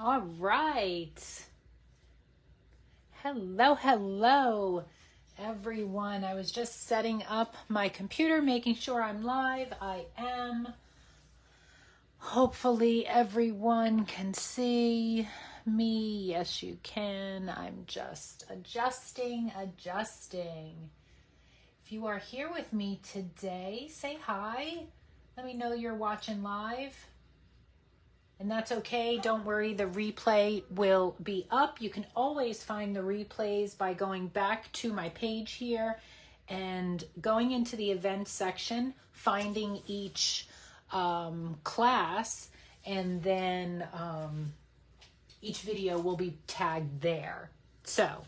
All right. Hello, everyone. I was just setting up my computer, making sure I'm live. I am. Hopefully everyone can see me. Yes, you can. I'm just adjusting. If you are here with me today, say hi. Let me know you're watching live. And that's okay. Don't worry. The replay will be up. You can always find the replays by going back to my page here and going into the events section, finding each class, and then each video will be tagged there. So,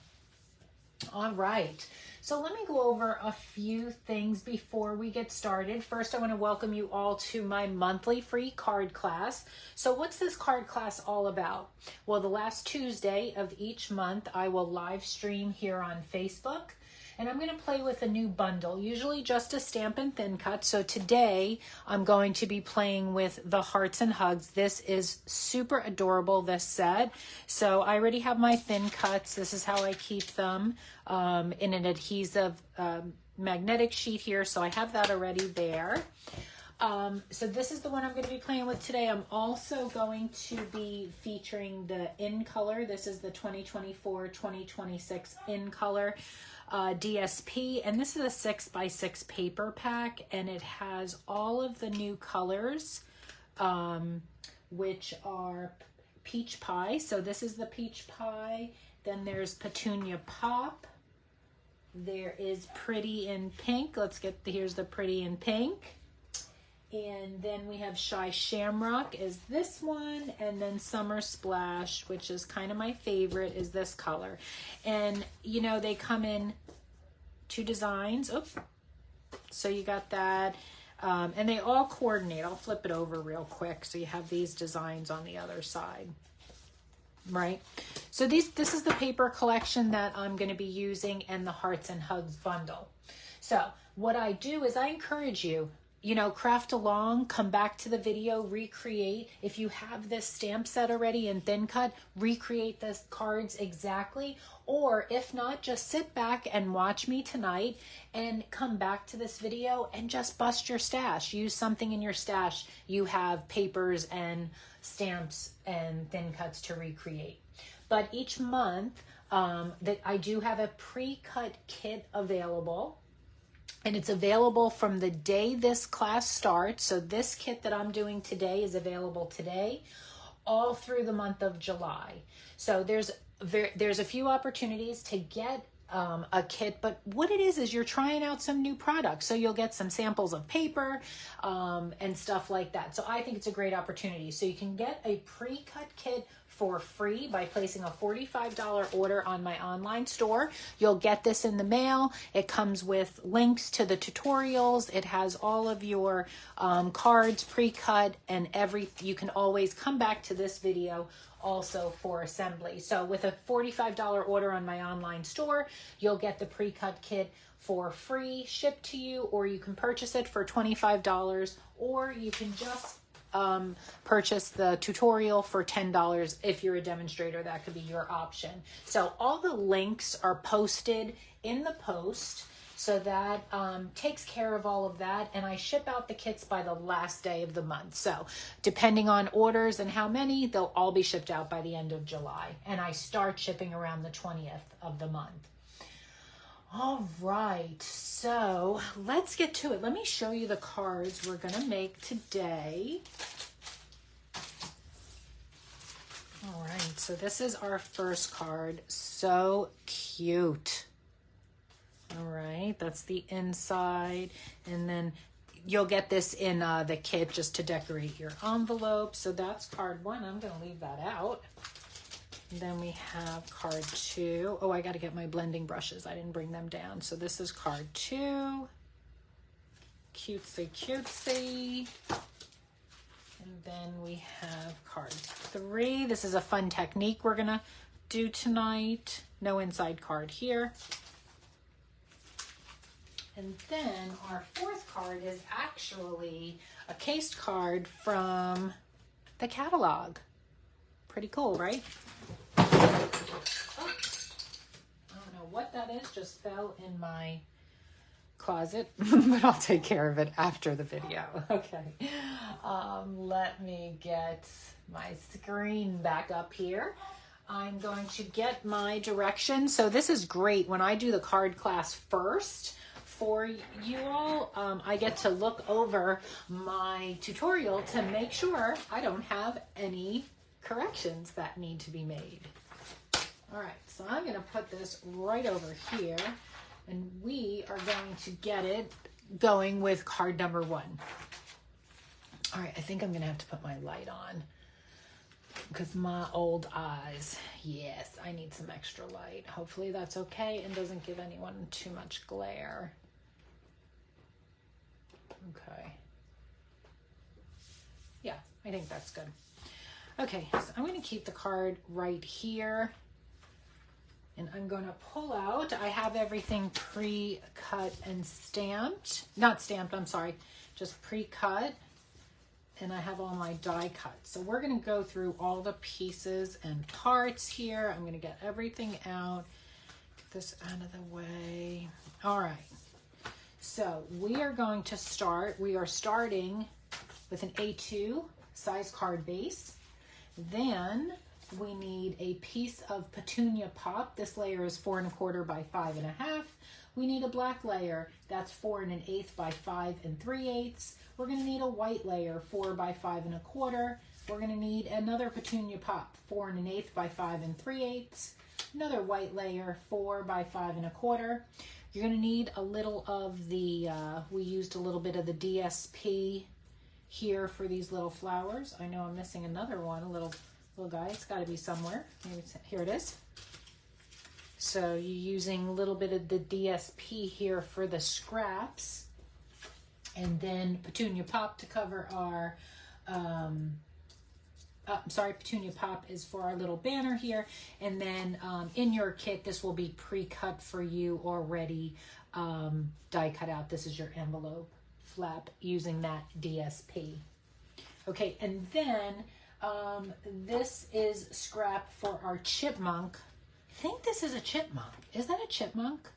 all right. So let me go over a few things before we get started. First, I want to welcome you all to my monthly free card class. So what's this card class all about? Well, the last Tuesday of each month, I will live stream here on Facebook. And I'm going to play with a new bundle, usually just a Stampin' thin cut. So today I'm going to be playing with the Hearts and Hugs. This is super adorable, this set. So I already have my thin cuts. This is how I keep them in an adhesive magnetic sheet here. So I have that already there. So this is the one I'm going to be playing with today. I'm also going to be featuring the in color. This is the 2024-2026 in color DSP, and this is a 6x6 paper pack, and it has all of the new colors, which are peach pie. So this is the peach pie. Then there's petunia pop. There is pretty in pink. Here's the pretty in pink. And then we have Shy Shamrock is this one, and then Summer Splash, which is kind of my favorite, is this color. And you know, they come in two designs. Oops. So you got that. And they all coordinate. I'll flip it over real quick so you have these designs on the other side. Right? So this is the paper collection that I'm going to be using in the Hearts and Hugs bundle. So what I do is I encourage you, you know, craft along, come back to the video, recreate. If you have this stamp set already in thin cut, recreate the cards exactly. Or if not, just sit back and watch me tonight and come back to this video and just bust your stash. Use something in your stash. You have papers and stamps and thin cuts to recreate. But each month, that I do have a pre-cut kit available. And it's available from the day this class starts. So this kit that I'm doing today is available today, all through the month of July. So there's a few opportunities to get a kit, but what it is you're trying out some new products. So you'll get some samples of paper and stuff like that. So I think it's a great opportunity. So you can get a pre-cut kit for free by placing a $45 order on my online store. You'll get this in the mail. It comes with links to the tutorials. It has all of your cards pre-cut and you can always come back to this video also for assembly. So with a $45 order on my online store, you'll get the pre-cut kit for free shipped to you, or you can purchase it for $25, or you can just purchase the tutorial for $10 if you're a demonstrator. That could be your option. So all the links are posted in the post, so that takes care of all of that, and I ship out the kits by the last day of the month. So depending on orders and how many, they'll all be shipped out by the end of July, and I start shipping around the 20th of the month. All right, so let's get to it. Let me show you the cards we're going to make today. All right, so this is our first card. So cute. All right, that's the inside. And then you'll get this in the kit just to decorate your envelope. So that's card one. I'm going to leave that out. Then we have card two. Oh, I got to get my blending brushes. I didn't bring them down. So this is card two. Cutesy, cutesy. And then we have card three. This is a fun technique we're going to do tonight. No inside card here. And then our fourth card is actually a cased card from the catalog. Pretty cool, right? Oh, I don't know what that is, just fell in my closet, but I'll take care of it after the video. Okay. Let me get my screen back up here. I'm going to get my directions. So this is great when I do the card class first for you all. I get to look over my tutorial to make sure I don't have any corrections that need to be made. All right, so I'm going to put this right over here, and we are going to get it going with card number 1. All right, I think I'm going to have to put my light on because my old eyes, yes, I need some extra light. Hopefully that's okay and doesn't give anyone too much glare. Okay. Yeah, I think that's good. Okay, so I'm going to keep the card right here. And I'm going to pull out, I have everything pre-cut and stamped. Not stamped, I'm sorry, just pre-cut. And I have all my die cuts. So we're going to go through all the pieces and parts here. I'm going to get everything out. Get this out of the way. All right. So we are going to start. We are starting with an A2 size card base. Then we need a piece of Petunia Pop. This layer is 4 1/4 by 5 1/2. We need a black layer that's 4 1/8 by 5 3/8. We're going to need a white layer 4 by 5 1/4. We're going to need another Petunia Pop 4 1/8 by 5 3/8. Another white layer 4 by 5 1/4. You're going to need a little of the, we used a little bit of the DSP here for these little flowers. I know I'm missing another one, a little guy. It's got to be somewhere. Maybe it's, here it is. So you're using a little bit of the DSP here for the scraps. And then Petunia Pop to cover our, Petunia Pop is for our little banner here. And then in your kit, this will be pre-cut for you already, die cut out. This is your envelope flap using that DSP. Okay, and then this is scrap for our chipmunk. I think this is a chipmunk. Is that a chipmunk?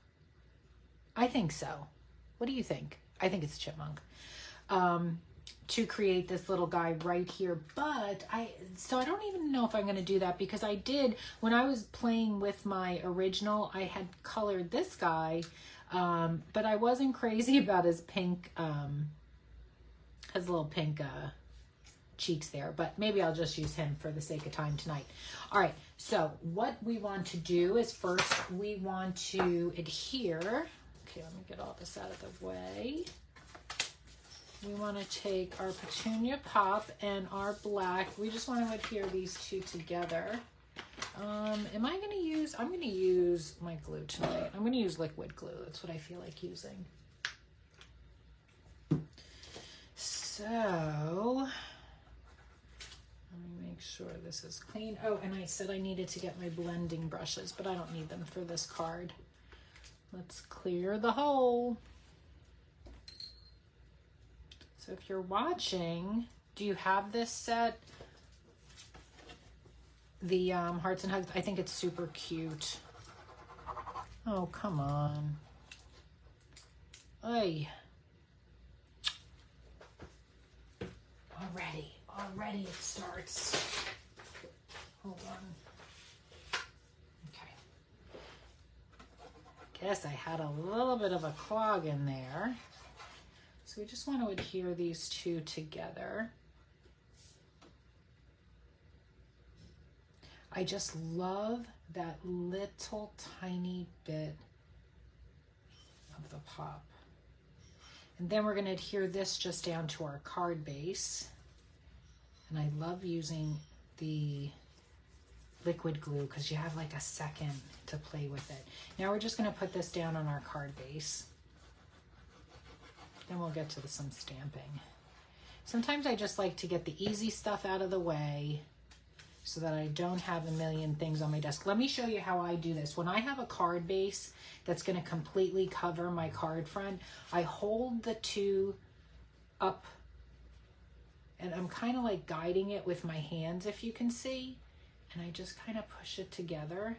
I think so. What do you think? I think it's a chipmunk. To create this little guy right here. But I don't even know if I'm going to do that because I did, when I was playing with my original, I had colored this guy, but I wasn't crazy about his pink, his little pink cheeks there, but maybe I'll just use him for the sake of time tonight. All right, so what we want to do is first we want to adhere. Okay, let me get all this out of the way. We want to take our Petunia Pop and our black. We just want to adhere these two together. Am I going to use, I'm going to use my glue tonight. I'm going to use liquid glue. That's what I feel like using. So, let me make sure this is clean. Oh, and I said I needed to get my blending brushes, but I don't need them for this card. Let's clear the hole. So if you're watching, do you have this set? The Hearts and Hugs, I think it's super cute. Oh, come on. Ay. Already it starts. Hold on. Okay. Guess I had a little bit of a clog in there. So we just want to adhere these two together. I just love that little tiny bit of the pop. And then we're going to adhere this just down to our card base. And I love using the liquid glue because you have like a second to play with it. Now we're just going to put this down on our card base. Then we'll get to some stamping. Sometimes I just like to get the easy stuff out of the way so that I don't have a million things on my desk. Let me show you how I do this. When I have a card base that's going to completely cover my card front, I hold the two up and I'm kind of like guiding it with my hands, if you can see. And I just kind of push it together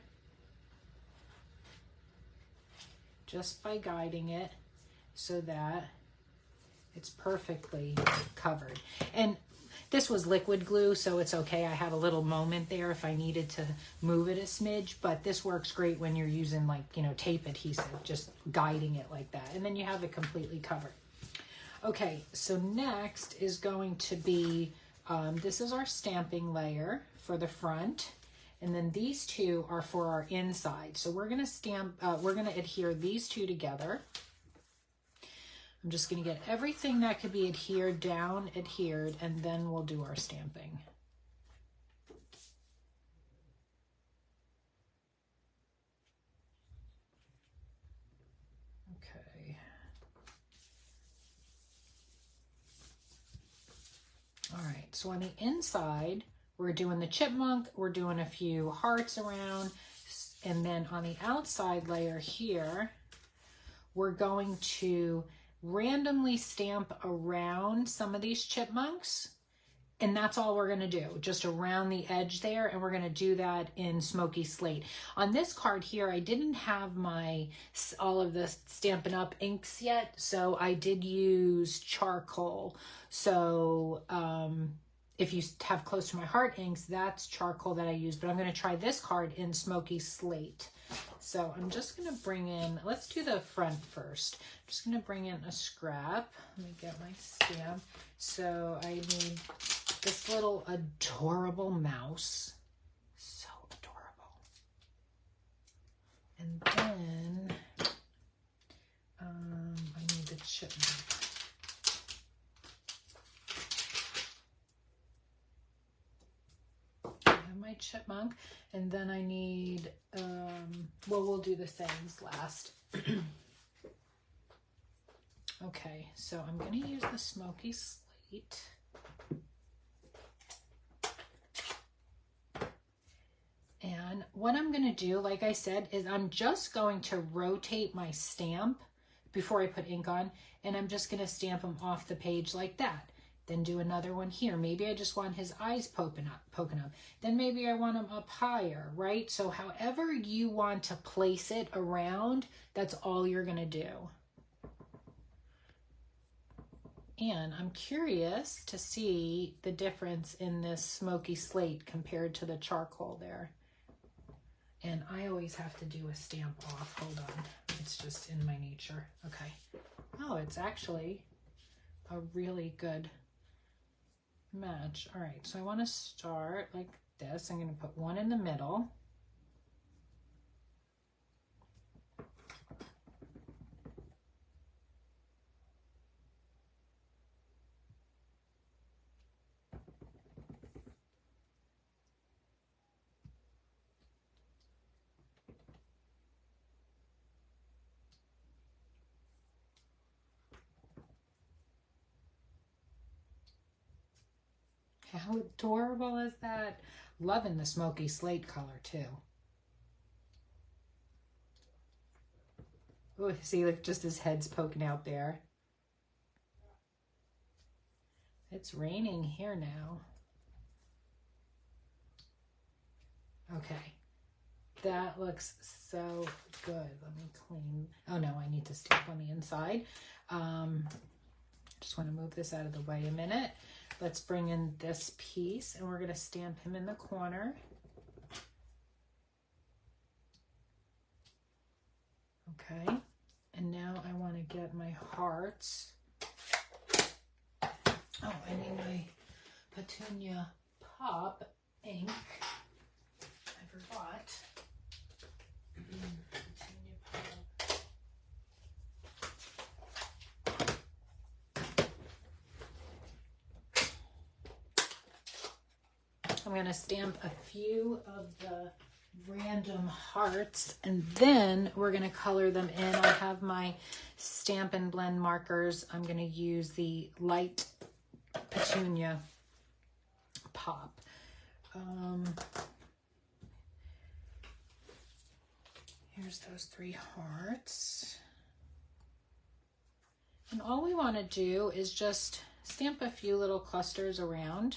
just by guiding it so that it's perfectly covered. And this was liquid glue, so it's okay. I had a little moment there if I needed to move it a smidge, but this works great when you're using, like, you know, tape adhesive, just guiding it like that. And then you have it completely covered. Okay, so next is going to be, this is our stamping layer for the front. And then these two are for our inside. So we're gonna we're gonna adhere these two together. I'm just gonna get everything that could be adhered down, adhered, and then we'll do our stamping. Okay. All right, so on the inside, we're doing the chipmunk, we're doing a few hearts around, and then on the outside layer here, we're going to randomly stamp around some of these chipmunks, and that's all we're gonna do, just around the edge there, and we're gonna do that in Smoky Slate. On this card here, I didn't have all of the Stampin' Up! Inks yet, so I did use charcoal. So if you have Close to My Heart inks, that's charcoal that I use, but I'm gonna try this card in Smoky Slate. So I'm just gonna bring in, let's do the front first. I'm just gonna bring in a scrap. Let me get my stamp. So I need this little adorable mouse. So adorable. And then I need the chipmunk. My chipmunk, and then I need well, we'll do the things last. Okay, so I'm going to use the Smoky Slate. And what I'm going to do, like I said, is I'm just going to rotate my stamp before I put ink on, and I'm just going to stamp them off the page like that. Then do another one here. Maybe I just want his eyes poking up. Then maybe I want him up higher, right? So however you want to place it around, that's all you're gonna do. And I'm curious to see the difference in this Smoky Slate compared to the charcoal there. And I always have to do a stamp off. Hold on. It's just in my nature. Okay. Oh, it's actually a really good match. All right, so I want to start like this. I'm going to put one in the middle. How adorable is that? Loving the Smoky Slate color too. Oh, see, like just his head's poking out there. It's raining here now. Okay, that looks so good. Let me clean. Oh no, I need to stamp on the inside. Just want to move this out of the way a minute. Let's bring in this piece, and we're going to stamp him in the corner. Okay, and now I want to get my hearts. Oh, I need my Petunia Pop ink. I forgot. Petunia Pop. I'm going to stamp a few of the random hearts, and then we're going to color them in. I have my Stampin' Blend markers. I'm going to use the light Petunia Pop. Here's those 3 hearts. And all we want to do is just stamp a few little clusters around.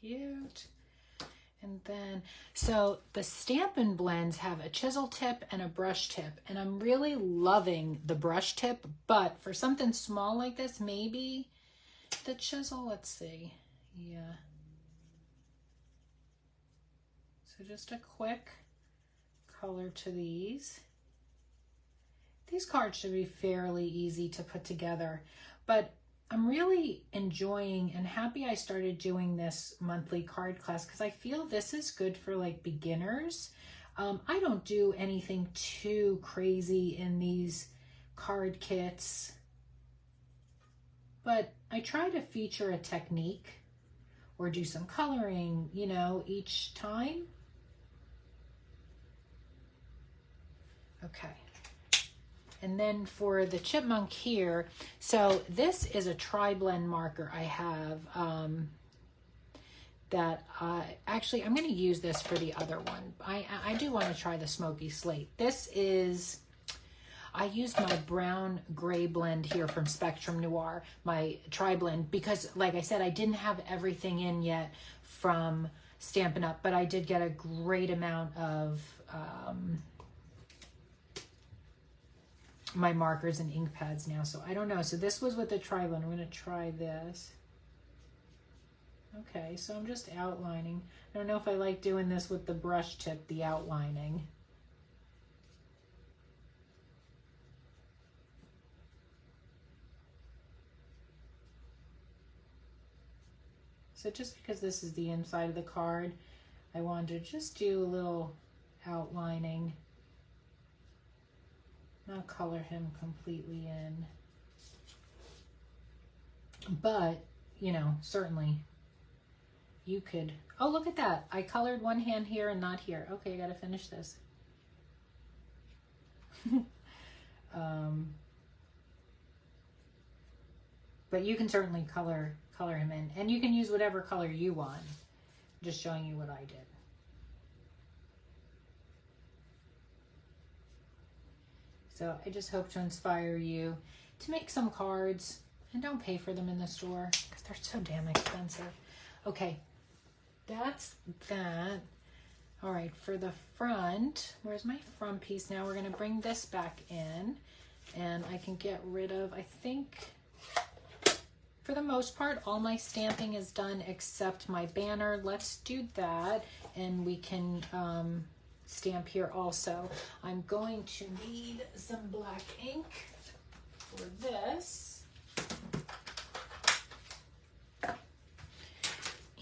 cute. And then, so the Stampin' blends have a chisel tip and a brush tip, and I'm really loving the brush tip, but for something small like this, maybe the chisel, let's see. Yeah. So just a quick color to these. These cards should be fairly easy to put together, but I'm really enjoying and happy I started doing this monthly card class because I feel this is good for like beginners. I don't do anything too crazy in these card kits, but I try to feature a technique or do some coloring, you know, each time. Okay. And then for the chipmunk here, so this is a tri-blend marker I have that actually I'm going to use this for the other one. I do want to try the smoky slate. This is, I used my brown gray blend here from Spectrum Noir, my tri-blend, because like I said, I didn't have everything in yet from Stampin' Up, but I did get a great amount of my markers and ink pads now, so I don't know. So this was with the tri-blend. I'm going to try this. Okay, so I'm just outlining. I don't know if I like doing this with the brush tip, the outlining. So just because this is the inside of the card, I wanted to just do a little outlining. Not color him completely in. But, you know, certainly you could, oh, look at that. I colored one hand here and not here. Okay, I gotta finish this. But you can certainly color him in, and you can use whatever color you want. I'm just showing you what I did. So I just hope to inspire you to make some cards, and don't pay for them in the store because they're so damn expensive. Okay, that's that. All right, for the front, where's my front piece now? We're gonna bring this back in, and I can get rid of, I think, for the most part, all my stamping is done except my banner. Let's do that, and we can stamp here also. I'm going to need some black ink for this.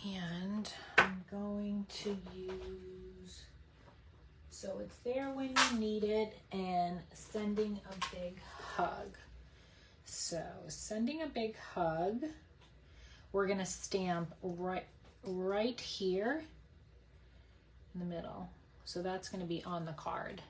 And I'm going to use, so it's there when you need it, and sending a big hug. So sending a big hug, we're gonna stamp right here in the middle. So that's going to be on the card.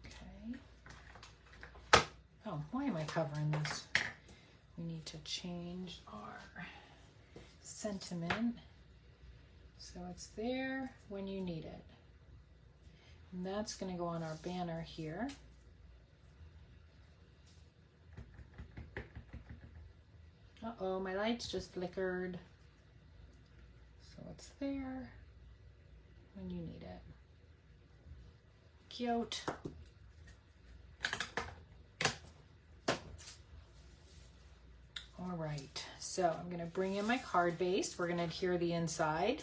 Okay. Oh, why am I covering this? We need to change our sentiment. So it's there when you need it. And that's going to go on our banner here. Uh-oh, my lights just flickered. So it's there when you need it. Cute. All right, so I'm going to bring in my card base. We're going to adhere the inside.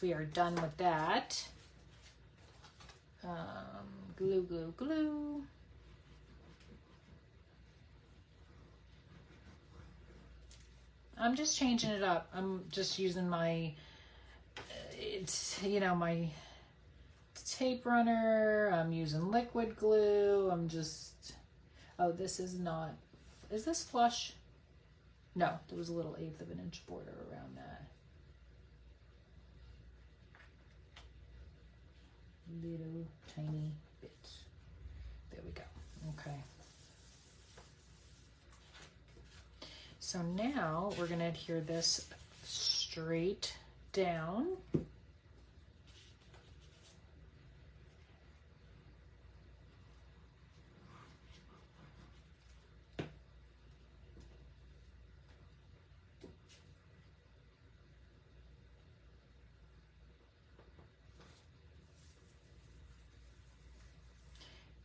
We are done with that. Glue, glue, glue. I'm just changing it up. I'm just using my, it's, you know, my tape runner. I'm using liquid glue. I'm just, oh, this is not, is this flush? No, there was a little 1/8 of an inch border around that. Little tiny bits. There we go. Okay. So now we're going to adhere this straight down.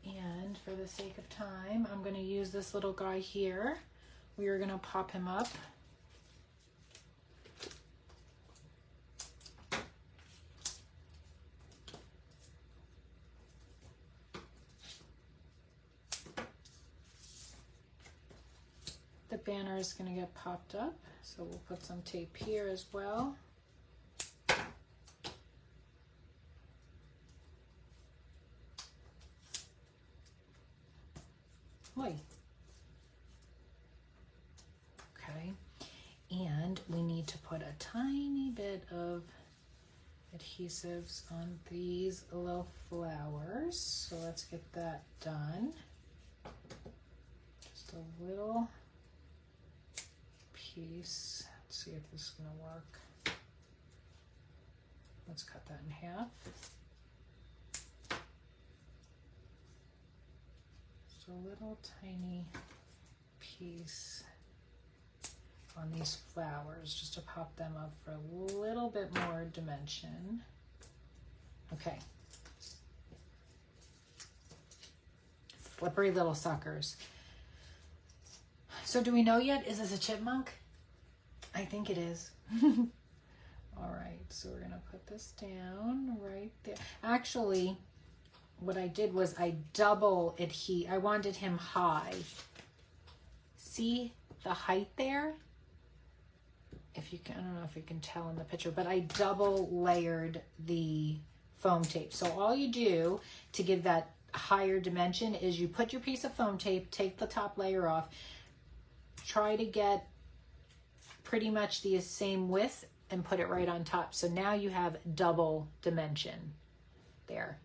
And for the sake of time, I'm going to use this little guy here. We are going to pop him up. The banner is going to get popped up, so we'll put some tape here as well. Oi. Okay, and we need to put a tiny bit of adhesives on these little flowers, so let's get that done. Just a little piece. Let's see if this is going to work. Let's cut that in half. Just a little tiny piece on these flowers just to pop them up for a little bit more dimension. Okay. Slippery little suckers. So do we know yet? Is this a chipmunk? I think it is. All right, so we're gonna put this down right there. Actually, what I did was I double adhere. I wanted him high. See the height there? If you can, I don't know if you can tell in the picture, but I double layered the foam tape. So all you do to give that higher dimension is you put your piece of foam tape, take the top layer off, try to get pretty much the same width and put it right on top. So now you have double dimension there.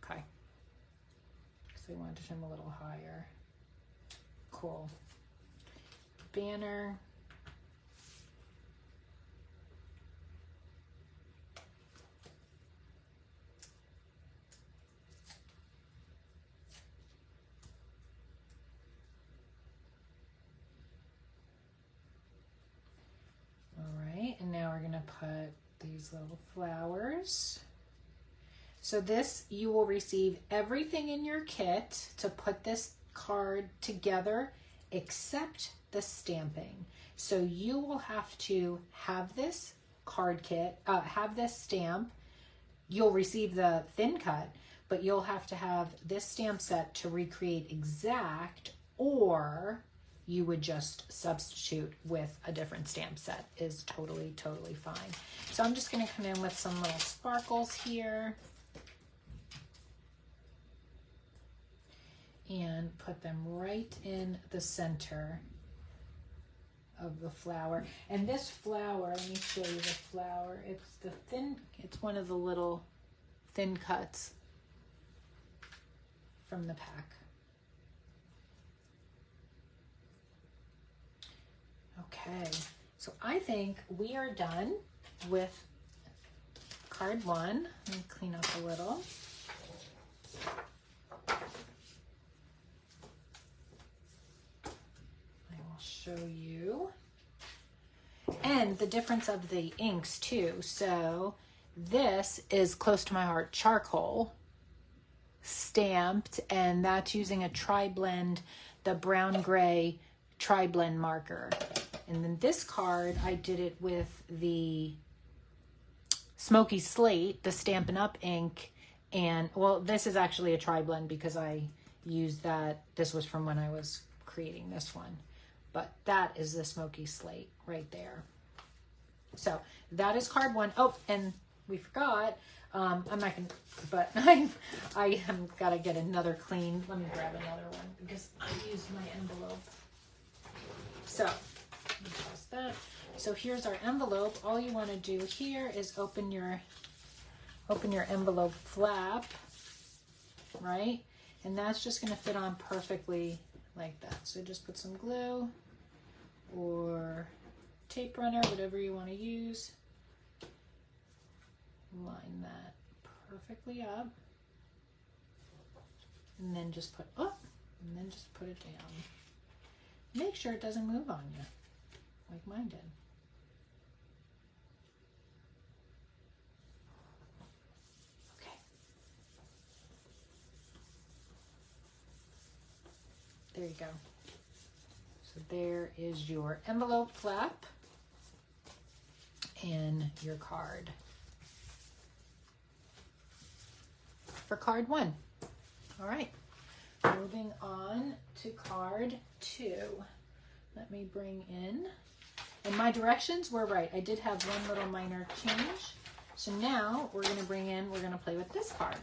Okay. Because I wanted him a little higher. Cool. Banner. All right, and now we're going to put these little flowers. So this, you will receive everything in your kit to put this card together except the stamping. So you will have to have this card kit, have this stamp. You'll receive the thin cut, but you'll have to have this stamp set to recreate exact, or you would just substitute with a different stamp set. Is totally, totally fine. So I'm just going to come in with some little sparkles here and put them right in the center of the flower. And this flower, let me show you the flower. It's the thin, it's one of the little thin cuts from the pack. Okay, so I think we are done with card one. Let me clean up a little. Show you, and the difference of the inks too. So this is close to my heart, charcoal stamped, and that's using a tri-blend, the brown gray tri-blend marker. And then this card, I did it with the Smoky Slate, the Stampin' Up ink, and well, this is actually a tri-blend because I used that. This was from when I was creating this one. But that is the Smoky Slate right there. So that is card one. Oh, and we forgot. I'm not going to, but I have got to get another clean. Let me grab another one because I used my envelope. So, let me pause that. So here's our envelope. All you want to do here is open your envelope flap, right? And that's just going to fit on perfectly like that. So just put some glue or tape runner, whatever you want to use. Line that perfectly up. And then just put up, and then just put it down. Make sure it doesn't move on you, like mine did. Okay. There you go. So there is your envelope flap and your card for card 1. All right, moving on to card 2. Let me bring in, and my directions were right. I did have one little minor change. So now we're gonna bring in, we're gonna play with this card.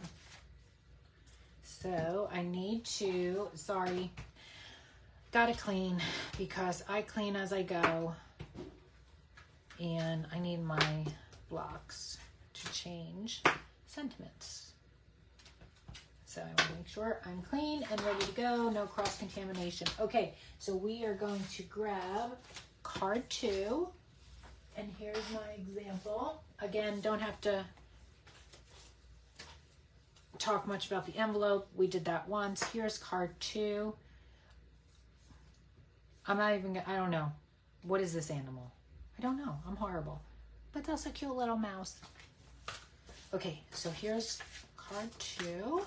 So I need to, sorry, gotta clean because I clean as I go, and I need my blocks to change sentiments. So I want to make sure I'm clean and ready to go, no cross-contamination. Okay, so we are going to grab card 2, and here's my example. Again, don't have to talk much about the envelope. We did that once. Here's card 2. I'm not even gonna, I don't know. What is this animal? I don't know. I'm horrible. But that's a cute little mouse. Okay, so here's card 2.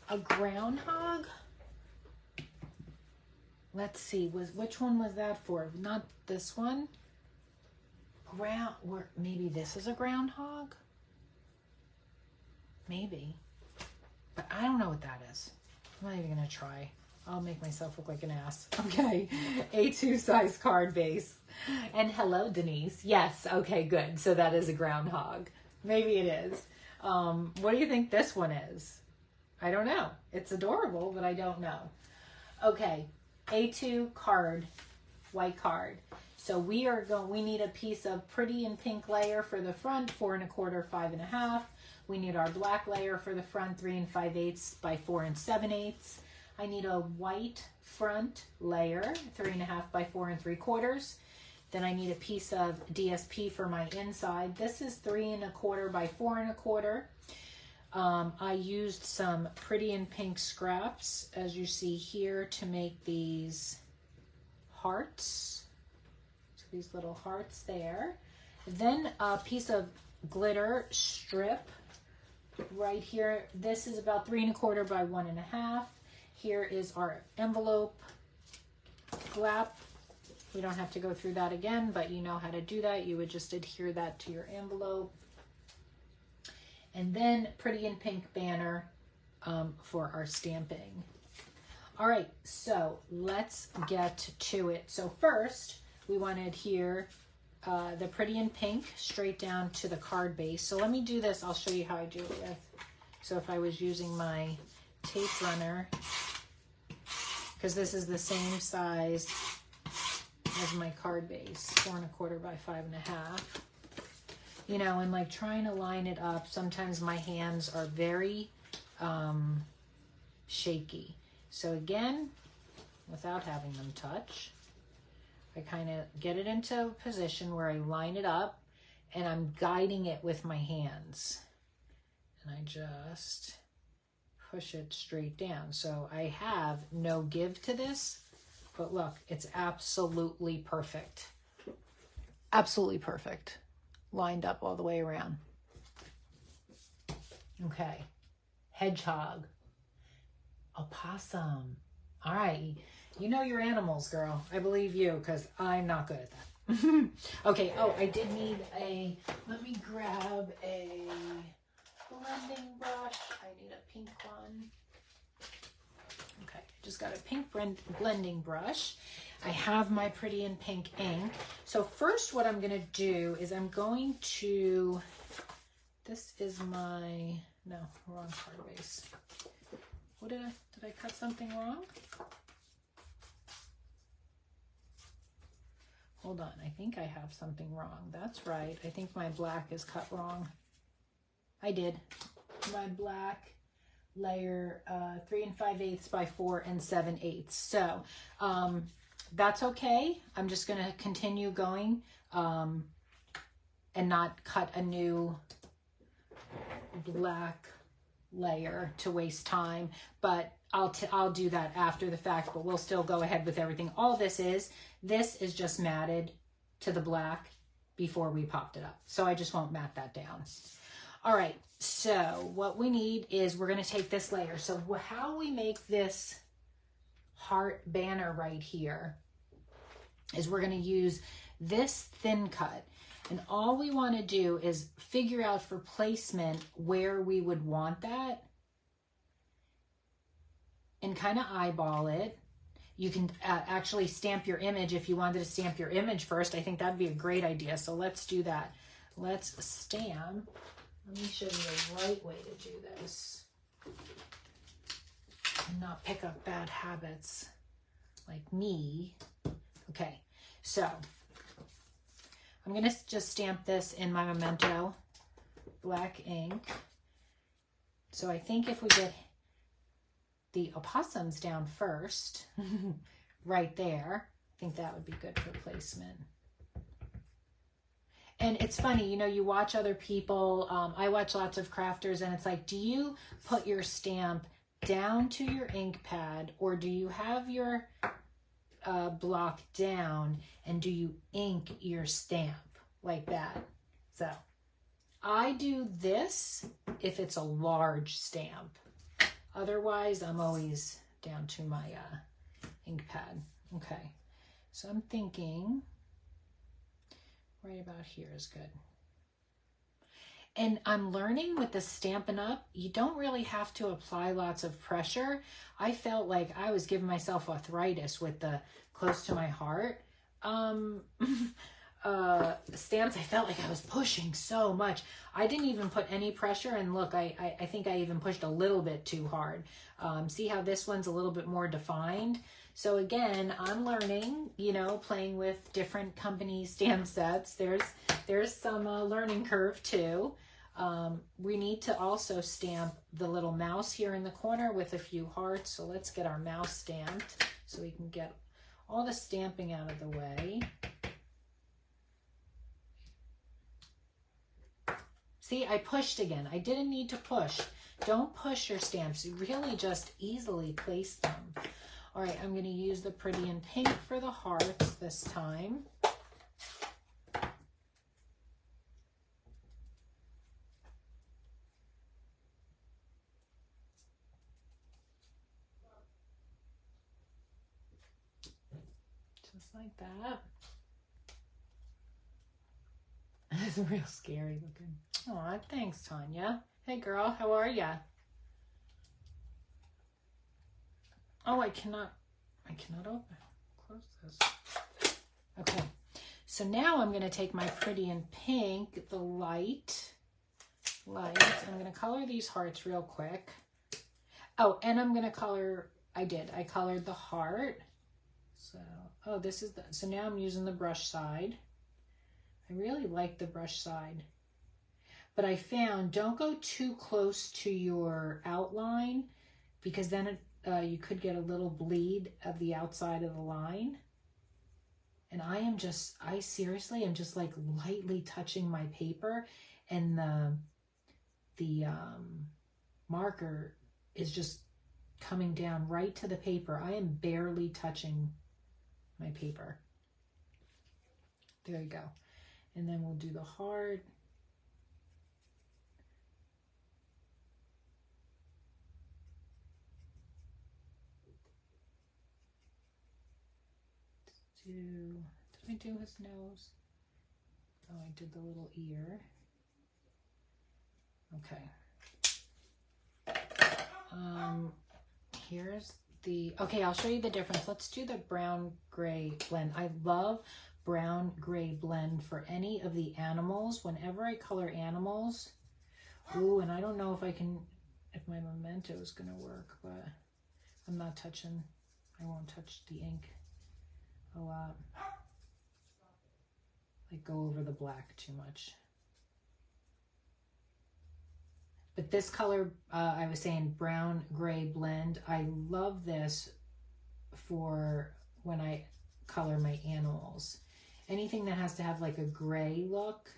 A groundhog. Let's see, which one was that for? Not this one. Maybe this is a groundhog? Maybe. But I don't know what that is. I'm not even gonna try. I'll make myself look like an ass. Okay, A2 size card base. And hello, Denise. Yes, okay, good. So that is a groundhog. Maybe it is. What do you think this one is? I don't know. It's adorable, but I don't know. Okay, A2 card, white card. So we need a piece of pretty and pink layer for the front, 4 1/4, 5 1/2. We need our black layer for the front, 3 5/8 by 4 7/8. I need a white front layer, 3 1/2 by 4 3/4. Then I need a piece of DSP for my inside. This is 3 1/4 by 4 1/4. I used some pretty and pink scraps, as you see here, to make these hearts. So these little hearts there. Then a piece of glitter strip right here. This is about 3 1/4 by 1 1/2. Here is our envelope flap. We don't have to go through that again, but you know how to do that. You would just adhere that to your envelope. And then pretty and pink banner for our stamping. All right, so let's get to it. So first, we want to adhere the pretty and pink straight down to the card base. So let me do this. I'll show you how I do it with. So if I was using my tape runner, because this is the same size as my card base, 4 1/4 by 5 1/2. You know, and like trying to line it up, sometimes my hands are very shaky. So again, without having them touch, I kind of get it into a position where I line it up and I'm guiding it with my hands. And I just push it straight down. So I have no give to this, but look, it's absolutely perfect. Absolutely perfect. Lined up all the way around. Okay. Hedgehog. Opossum. All right. You know your animals, girl. I believe you, because I'm not good at that. Okay. Oh, I did need let me grab a blending brush. I need a pink one. Okay. Just got a pink blending brush. I have my pretty and pink ink. So first what I'm going to do is I'm going to, this is my, no, wrong card base. What did I cut something wrong? Hold on, I think I have something wrong. That's right, I think my black is cut wrong. I did. My black layer 3 5/8 by 4 7/8. So that's okay. I'm just going to continue going and not cut a new black layer to waste time, but I'll do that after the fact, but we'll still go ahead with everything. All this is just matted to the black before we popped it up. So I just won't mat that down. All right, so what we need is we're going to take this layer. So how we make this heart banner right here is we're going to use this thin cut. And all we want to do is figure out for placement where we would want that and kind of eyeball it. You can actually stamp your image if you wanted to stamp your image first. I think that'd be a great idea. So let's do that. Let's stamp. Let me show you the right way to do this and not pick up bad habits like me. Okay, so I'm going to just stamp this in my Memento black ink. So I think if we get the opossums down first, right there, I think that would be good for placement. And it's funny, you know, you watch other people, I watch lots of crafters, and it's like, do you put your stamp down to your ink pad, or do you have your block down and do you ink your stamp like that? So I do this if it's a large stamp. Otherwise, I'm always down to my ink pad. Okay, so I'm thinking right about here is good. And I'm learning with the Stampin' Up, you don't really have to apply lots of pressure. I felt like I was giving myself arthritis with the close to my heart stamps. I felt like I was pushing so much. I didn't even put any pressure, and look, I think I even pushed a little bit too hard. See how this one's a little bit more defined? So again, I'm learning, you know, playing with different company stamp sets. There's some learning curve too. We need to also stamp the little mouse here in the corner with a few hearts. So let's get our mouse stamped so we can get all the stamping out of the way. See, I pushed again. I didn't need to push. Don't push your stamps. You really just easily place them. All right, I'm going to use the Pretty in Pink for the hearts this time. Just like that. It's real scary looking. Aw, thanks, Tanya. Hey, girl, how are ya? Oh, I cannot open. Close this. Okay, so now I'm going to take my Pretty in Pink, the light. I'm going to color these hearts real quick. Oh, and I'm going to color, I colored the heart. So, oh, this is so now I'm using the brush side. I really like the brush side. But I found, don't go too close to your outline, because then you could get a little bleed of the outside of the line. And I seriously am just like lightly touching my paper, and the marker is just coming down right to the paper. I am barely touching my paper. There you go. And then we'll do the heart. Did I do his nose? Oh, I did the little ear. Okay. Here's the, okay, I'll show you the difference. Let's do the brown gray blend. I love brown gray blend for any of the animals. Whenever I color animals, ooh, and I don't know if my Memento is gonna work, but I'm not touching, I won't touch the ink a lot. Like go over the black too much. But this color, I was saying brown gray blend, I love this for when I color my animals. Anything that has to have like a gray look.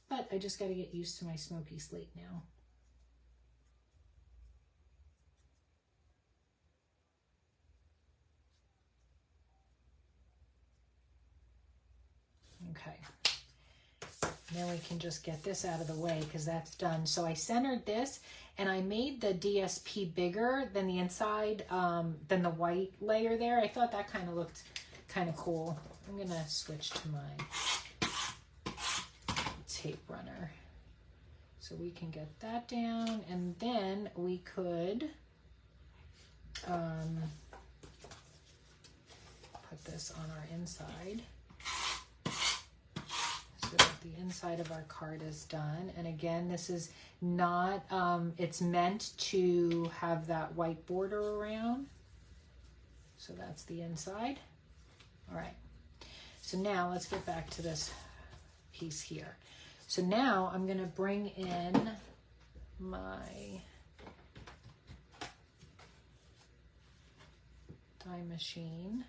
But I just got to get used to my smoky slate now. Okay. Then we can just get this out of the way because that's done. So I centered this and I made the DSP bigger than the inside, than the white layer there. I thought that kind of looked kind of cool. I'm going to switch to my tape runner so we can get that down, and then we could put this on our inside. So that the inside of our card is done. And again, this is not, it's meant to have that white border around. So that's the inside. All right. So now let's get back to this piece here. So now I'm going to bring in my die machine.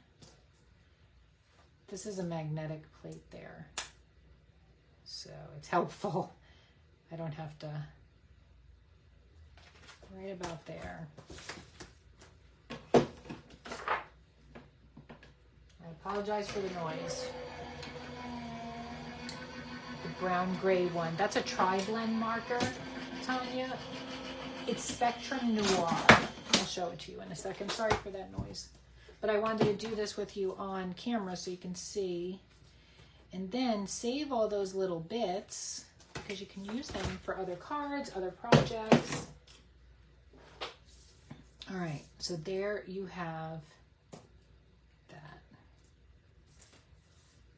This is a magnetic plate there, so it's helpful. I don't have to, right about there. I apologize for the noise. The brown gray one, that's a tri-blend marker, I'm telling you. It's Spectrum Noir. I'll show it to you in a second. Sorry for that noise. But I wanted to do this with you on camera so you can see. And then save all those little bits because you can use them for other cards, other projects. All right, so there you have that.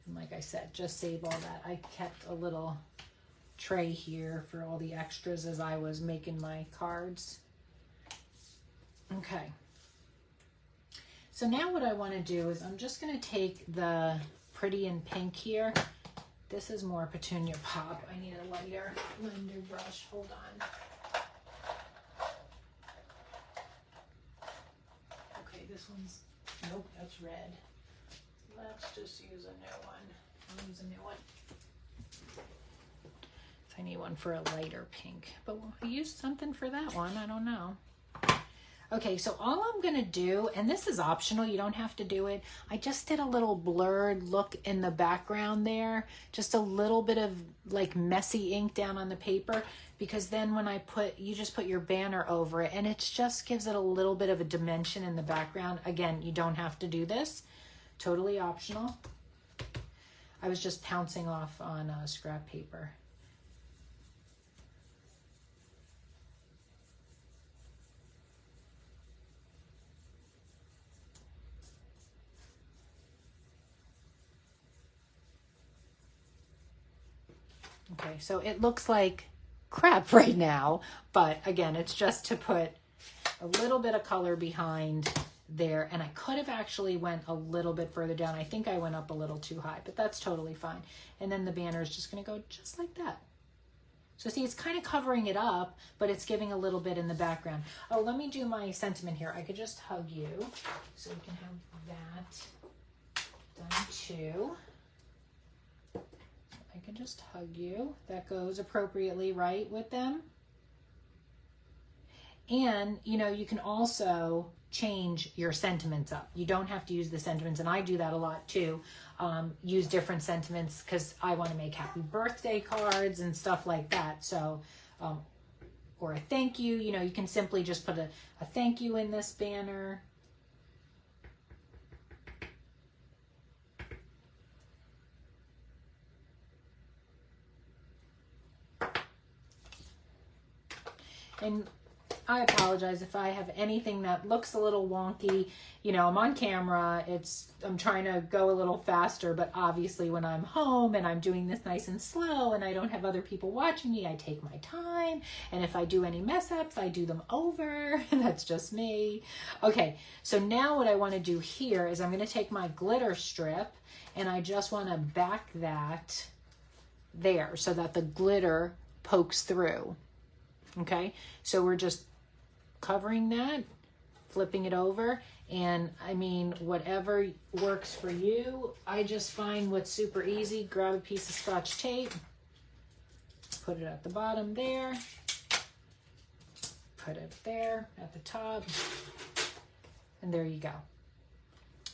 And like I said, just save all that. I kept a little tray here for all the extras as I was making my cards. Okay. So now what I want to do is I'm just going to take the Pretty in Pink here. This is more Petunia Pop. I need a lighter blender brush. Hold on. Okay, this one's, nope, that's red. Let's just use a new one. I'll use a new one. I need one for a lighter pink, but I used something for that one. I don't know. Okay, so all I'm gonna do, and this is optional, you don't have to do it. I just did a little blurred look in the background there, just a little bit of like messy ink down on the paper, because then when I put, you just put your banner over it and it just gives it a little bit of a dimension in the background. Again, you don't have to do this, totally optional. I was just pouncing off on scrap paper. Okay, so it looks like crap right now, but again, it's just to put a little bit of color behind there, and I could have actually went a little bit further down. I think I went up a little too high, but that's totally fine. And then the banner is just gonna go just like that. So see, it's kind of covering it up, but it's giving a little bit in the background. Oh, let me do my sentiment here. I could just hug you, so we can have that done too. I can just hug you. That goes appropriately, right, with them. And, you know, you can also change your sentiments up. You don't have to use the sentiments, and I do that a lot too. Use different sentiments because I want to make happy birthday cards and stuff like that. So, or a thank you, you know, you can simply just put a thank you in this banner. And I apologize if I have anything that looks a little wonky. You know, I'm on camera, I'm trying to go a little faster, but obviously when I'm home and I'm doing this nice and slow and I don't have other people watching me, I take my time. And if I do any mess ups, I do them over. That's just me. Okay, so now what I want to do here is I'm going to take my glitter strip and I just want to back that there so that the glitter pokes through. Okay, so we're just covering that, flipping it over, and I mean, whatever works for you. I just find what's super easy. Grab a piece of Scotch tape, put it at the bottom there, put it there at the top, and there you go.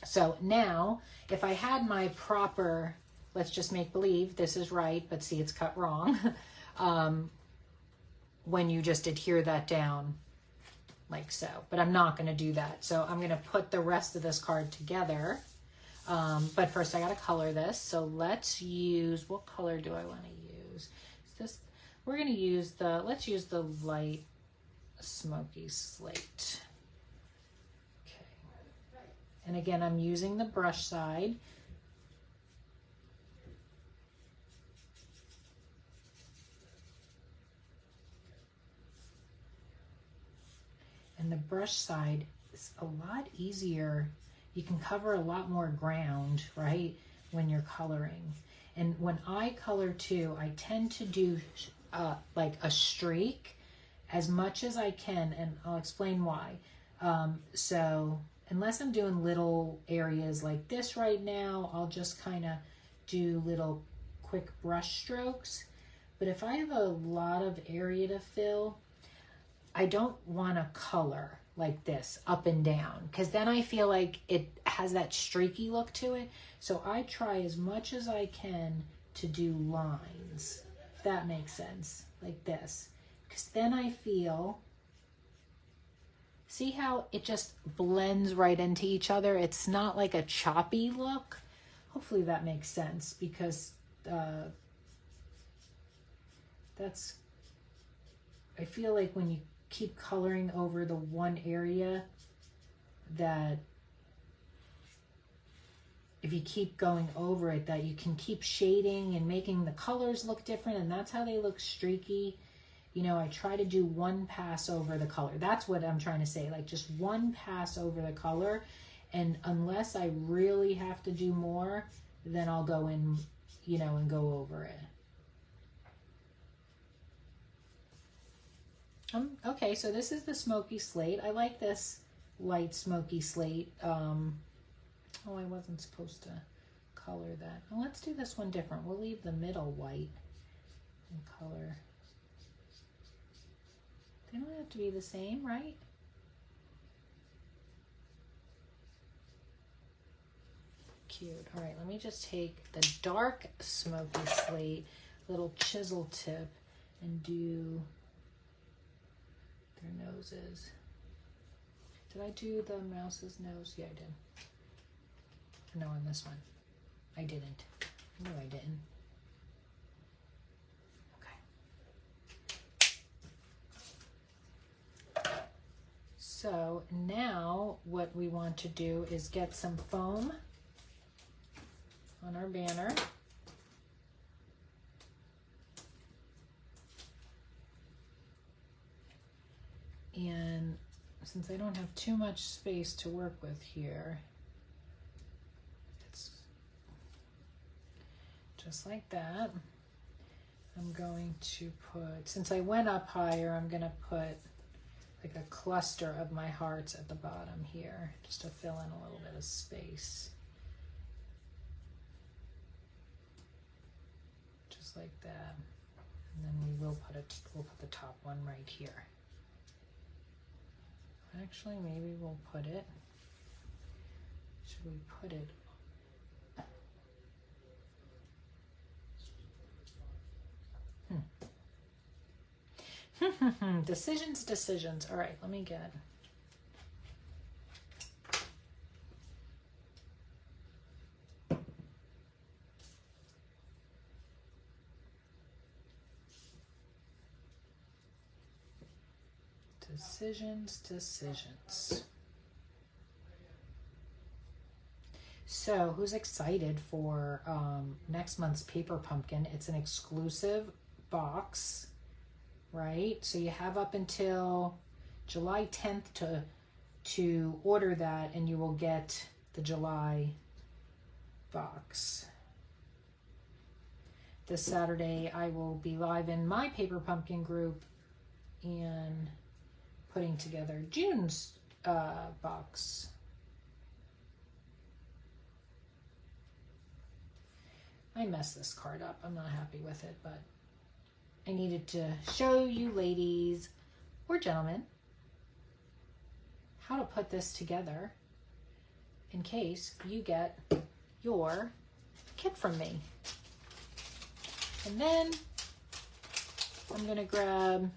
So now, if I had my proper, let's just make believe this is right, but see, it's cut wrong. When you just adhere that down like so, but I'm not going to do that. So I'm going to put the rest of this card together. But first I got to color this. So let's use, what color do I want to use? This, we're going to use the, let's use the light smoky slate. Okay. And again, I'm using the brush side. And the brush side is a lot easier. You can cover a lot more ground, right, when you're coloring. And when I color too, I tend to do like a streak as much as I can, and I'll explain why. So unless I'm doing little areas like this right now, I'll just kind of do little quick brush strokes. But if I have a lot of area to fill, I don't want to color like this up and down, because then I feel like it has that streaky look to it. So I try as much as I can to do lines, if that makes sense, like this. Because then I feel, see how it just blends right into each other? It's not like a choppy look. Hopefully that makes sense, because that's, I feel like when you keep coloring over the one area, that if you keep going over it, that you can keep shading and making the colors look different, and that's how they look streaky. You know, I try to do one pass over the color. That's what I'm trying to say, like just one pass over the color. And unless I really have to do more, then I'll go in, you know, and go over it. Okay, so this is the smoky slate. I like this light smoky slate. Oh, I wasn't supposed to color that. Well, let's do this one different. We'll leave the middle white and color. They don't have to be the same, right? Cute. All right, let me just take the dark smoky slate, little chisel tip, and do their noses. Did I do the mouse's nose? Yeah, I did. No, on this one. I didn't. No, I didn't. Okay. So now what we want to do is get some foam on our banner. And since I don't have too much space to work with here, it's just like that. I'm going to put, since I went up higher, I'm going to put like a cluster of my hearts at the bottom here, just to fill in a little bit of space. Just like that. And then we'll put the top one right here. Actually, maybe we'll put it, should we put it, Decisions. All right, let me get, decisions. So who's excited for next month's Paper Pumpkin? It's an exclusive box, right? So you have up until July 10th to order that, and you will get the July box. this Saturday I will be live in my Paper Pumpkin group and putting together June's box. I messed this card up. I'm not happy with it, but I needed to show you ladies or gentlemen how to put this together in case you get your kit from me. And then I'm going to grab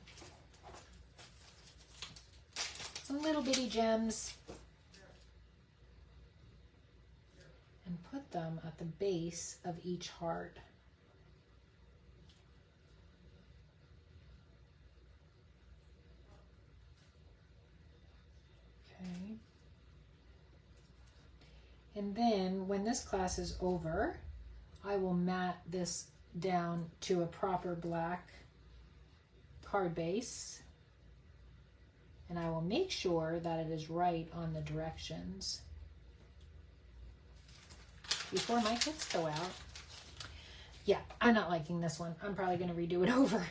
some little bitty gems and put them at the base of each heart. Okay. And then when this class is over, I will mat this down to a proper black card base, and I will make sure that it is right on the directions before my kits go out. Yeah, I'm not liking this one. I'm probably going to redo it over,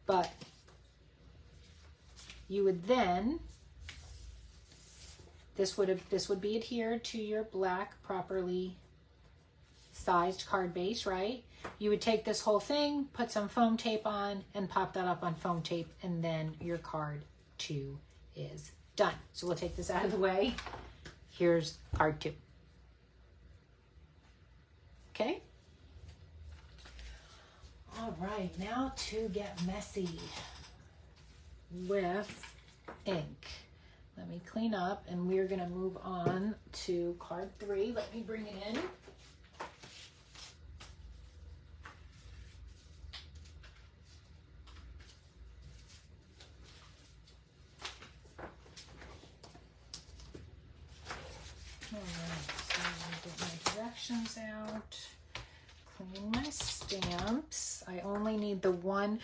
but you would then, this would be adhered to your black properly sized card base, right? You would take this whole thing, put some foam tape on, and pop that up on foam tape, and then your card 2 is done. So we'll take this out of the way. Here's card 2. Okay? All right, now to get messy with ink. Let me clean up, and we're gonna move on to card 3. Let me bring it in. Out, clean my stamps. I only need the one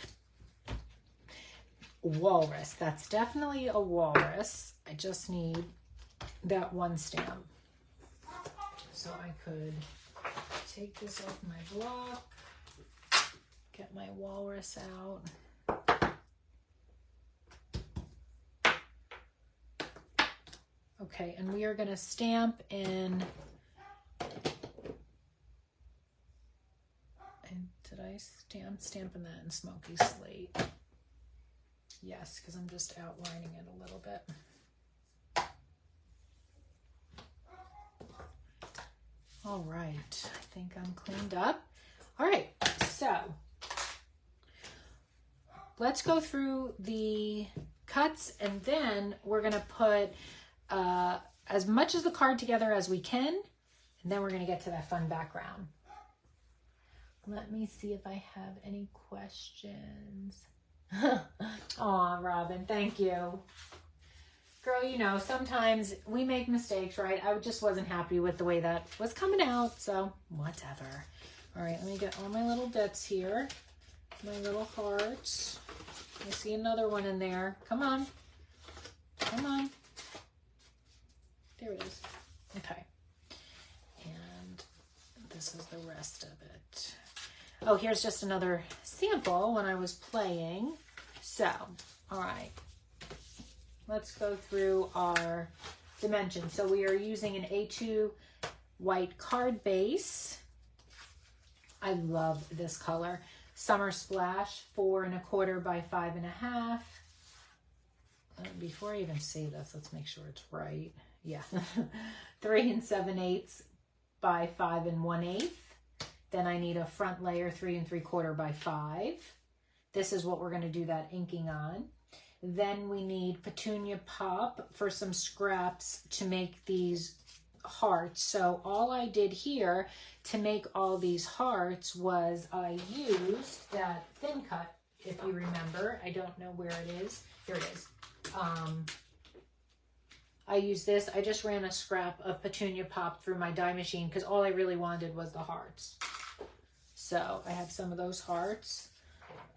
walrus. That's definitely a walrus. I just need that one stamp. So I could take this off my block, get my walrus out. Okay, and we are going to stamp in. Did I stamping that in Smoky Slate? Yes, because I'm just outlining it a little bit. All right, I think I'm cleaned up. All right, so let's go through the cuts, and then we're gonna put as much of the card together as we can, and then we're gonna get to that fun background. Let me see if I have any questions. Aw, Robin, thank you. Girl, you know, sometimes we make mistakes, right? I just wasn't happy with the way that was coming out, so whatever. All right, let me get all my little bits here. My little hearts. I see another one in there. Come on. Come on. There it is. Okay. And this is the rest of it. Oh, here's just another sample when I was playing. So, all right. Let's go through our dimensions. So we are using an A2 white card base. I love this color. Summer Splash, 4 1/4 by 5 1/2. Before I even say this, let's make sure it's right. Yeah. 3 7/8 by 5 1/8. Then I need a front layer 3 3/4 by 5. This is what we're going to do that inking on. Then we need Petunia Pop for some scraps to make these hearts. So all I did here to make all these hearts was I used that thin cut, if you remember. I don't know where it is. Here it is. I used this. I just ran a scrap of Petunia Pop through my die machine because all I really wanted was the hearts. So I have some of those hearts,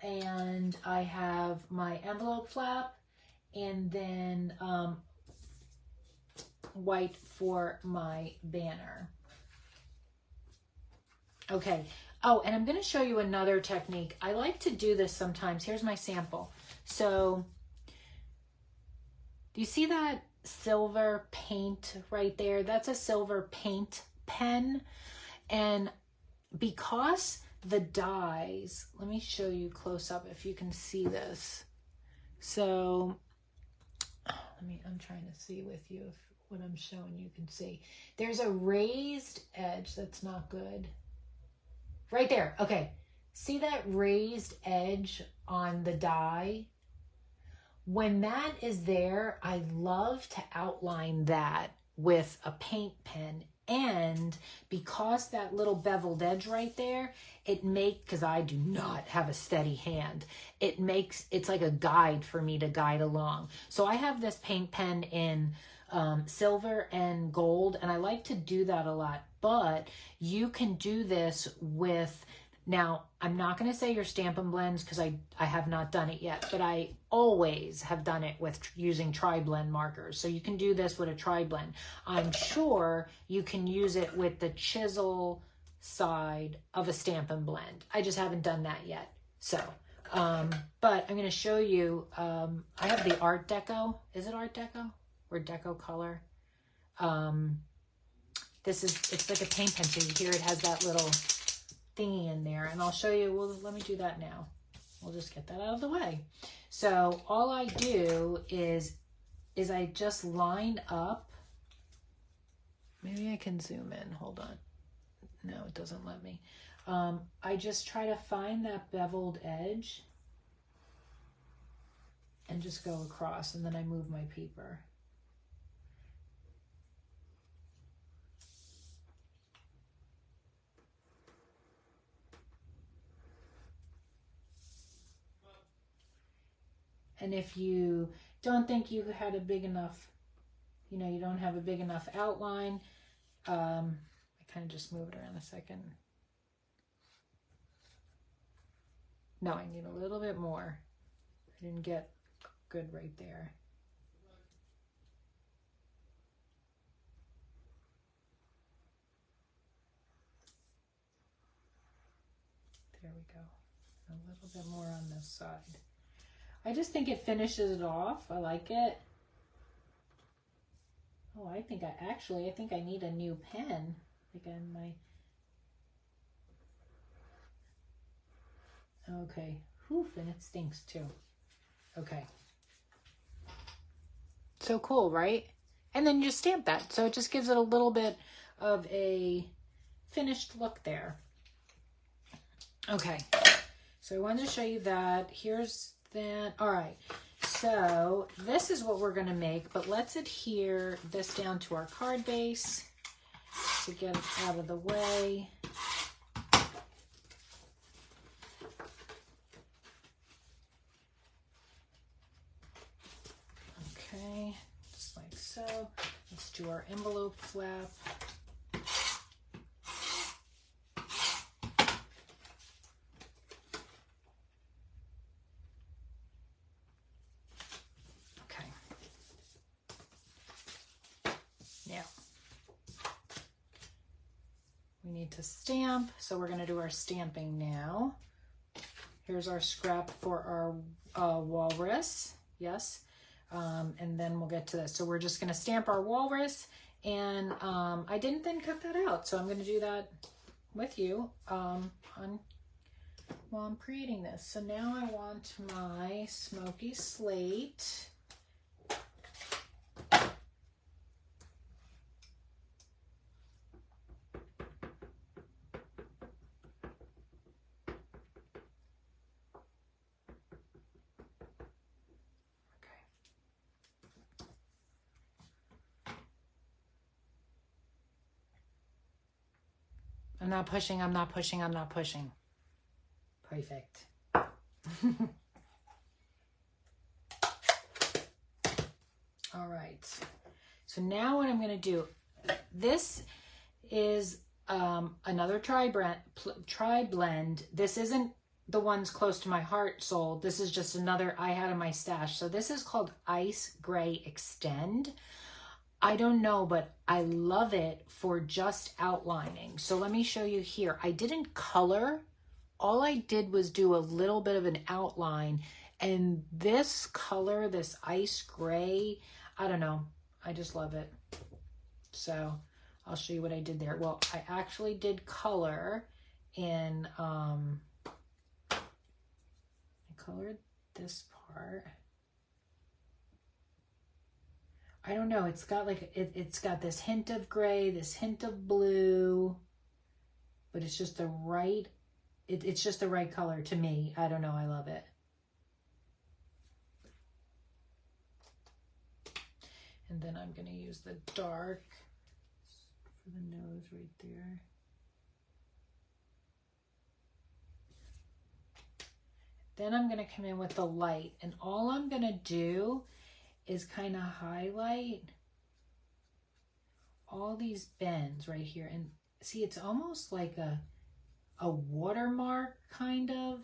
and I have my envelope flap, and then white for my banner. Okay. Oh, and I'm going to show you another technique. I like to do this sometimes. Here's my sample. So, do you see that silver paint right there? That's a silver paint pen. And because the dies, let me show you close up if you can see this. So, I'm trying to see with you if what I'm showing you can see. There's a raised edge. That's not good. Right there. Okay. See that raised edge on the die? When that is there, I love to outline that with a paint pen. And because that little beveled edge right there, because I do not have a steady hand, it's like a guide for me to guide along. So I have this paint pen in silver and gold, and I like to do that a lot. But you can do this with, now I'm not going to say your Stampin' blends because I have not done it yet, but I always have done it with using tri-blend markers. So you can do this with a tri-blend. I'm sure you can use it with the chisel side of a Stampin' blend. I just haven't done that yet. So, but I'm going to show you, I have the Art Deco. Is it Art Deco or Deco Color? It's like a paint pen, so you hear it has that little thingy in there, and I'll show you. Well, let me do that now. We'll just get that out of the way. So all I do is I just line up. Maybe I can zoom in. Hold on. No, it doesn't let me. I just try to find that beveled edge and just go across, and then I move my paper. And if you don't think you had a big enough, you don't have a big enough outline, I kind of just move it around a second. No, I need a little bit more. I didn't get good right there. There we go. A little bit more on this side. I just think it finishes it off. I like it. Oh, I think I need a new pen. Okay. Whew, and it stinks too. Okay. So cool, right? And then you stamp that. So it just gives it a little bit of a finished look there. Okay. So I wanted to show you that. Here's that. All right. So this is what we're going to make, but let's adhere this down to our card base to get it out of the way. Okay, just like so. Let's do our envelope flap. To stamp, so we're going to do our stamping now. Here's our scrap for our walrus, yes, and then we'll get to this. So we're just going to stamp our walrus, and I didn't then cut that out, so I'm going to do that with you while I'm creating this. So now I want my smoky slate. I'm not pushing, I'm not pushing, I'm not pushing. Perfect. All right. So now what I'm going to do, this is another tri-blend. This isn't the ones close to my heart sold. This is just another I had in my stash. So this is called Ice Gray Extend. I don't know, but I love it for just outlining. So let me show you here. I didn't color. All I did was do a little bit of an outline, and this color, this ice gray, I don't know, I just love it. So I'll show you what I did there. Well, I actually did color in, I colored this part. I don't know, it's got like, it's got this hint of gray, this hint of blue, but it's just the right, it's just the right color to me. I don't know, I love it. And then I'm gonna use the dark for the nose right there. Then I'm gonna come in with the light, and all I'm gonna do is kind of highlight all these bends right here. And see, it's almost like a watermark kind of.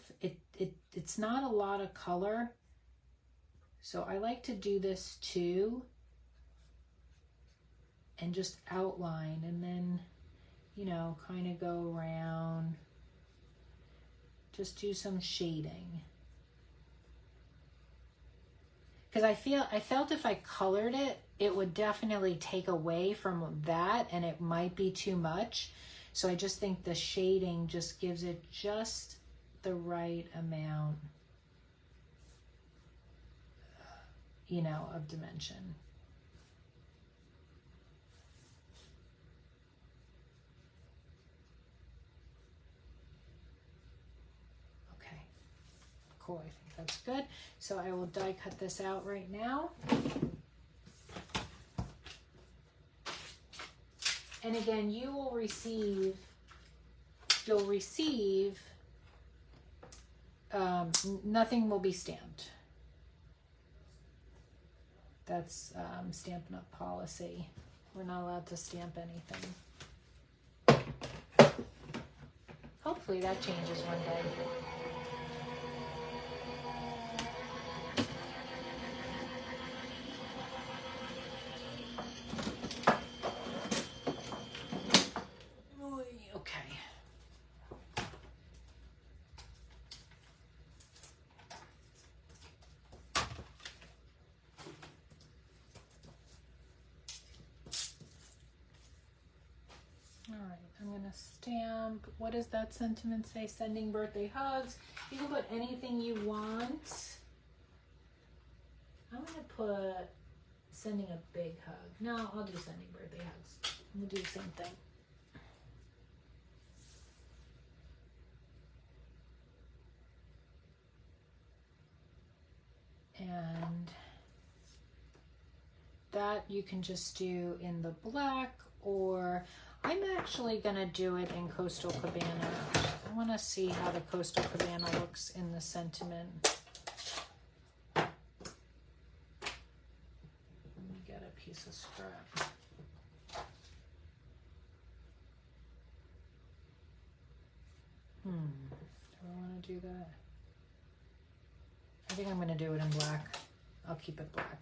It's not a lot of color. So I like to do this too and just outline, and then, you know, kind of go around, just do some shading. Because I felt if I colored it, it would definitely take away from that, and it might be too much. So I just think the shading just gives it just the right amount, you know, of dimension. Okay, cool. I think that's good. So I will die cut this out right now. And again, you'll receive, nothing will be stamped. That's Stampin' Up! Policy. We're not allowed to stamp anything. Hopefully that changes one day. Stamp. What does that sentiment say? Sending birthday hugs. You can put anything you want. I'm gonna put sending a big hug. No, I'll do sending birthday hugs. I'm gonna do the same thing. And that you can just do in the black, or I'm actually gonna do it in Coastal Cabana. I wanna see how the Coastal Cabana looks in the sentiment. Let me get a piece of scrap. Do I wanna do that? I think I'm gonna do it in black. I'll keep it black.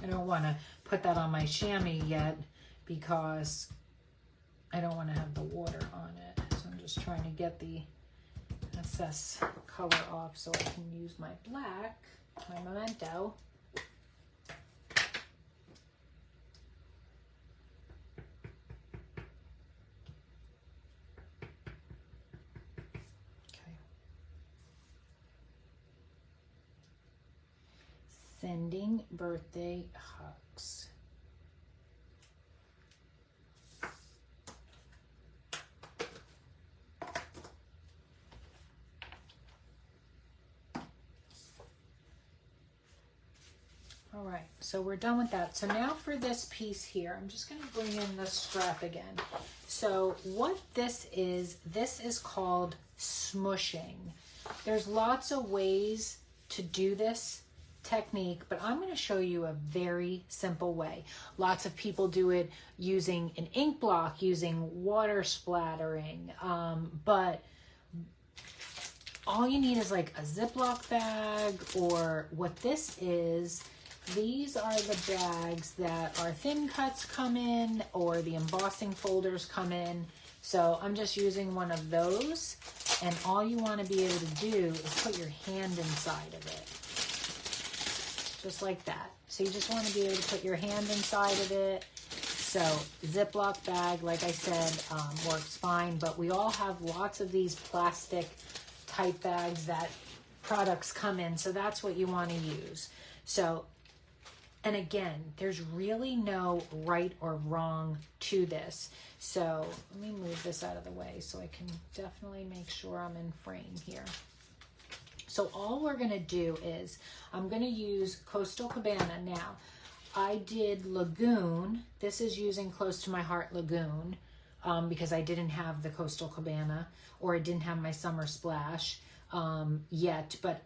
I don't want to put that on my chamois yet because I don't want to have the water on it. So I'm just trying to get the excess color off so I can use my black, my memento. Sending birthday hugs. All right, so we're done with that. So now for this piece here, I'm just going to bring in the scrap again. So what this is called smushing. There's lots of ways to do this. technique, but I'm going to show you a very simple way. Lots of people do it using an ink block, using water splattering, but all you need is like a Ziploc bag, or what this is, these are the bags that our thin cuts come in, or the embossing folders come in. So I'm just using one of those, and all you want to be able to do is put your hand inside of it. Just like that. So you just want to be able to put your hand inside of it. So Ziploc bag, like I said, works fine, but we all have lots of these plastic type bags that products come in, so that's what you want to use. So, and again, there's really no right or wrong to this. So let me move this out of the way so I can definitely make sure I'm in frame here. So all we're going to do is, I'm going to use Coastal Cabana. Now, I did Lagoon. This is using Close to My Heart Lagoon because I didn't have the Coastal Cabana, or I didn't have my Summer Splash yet, but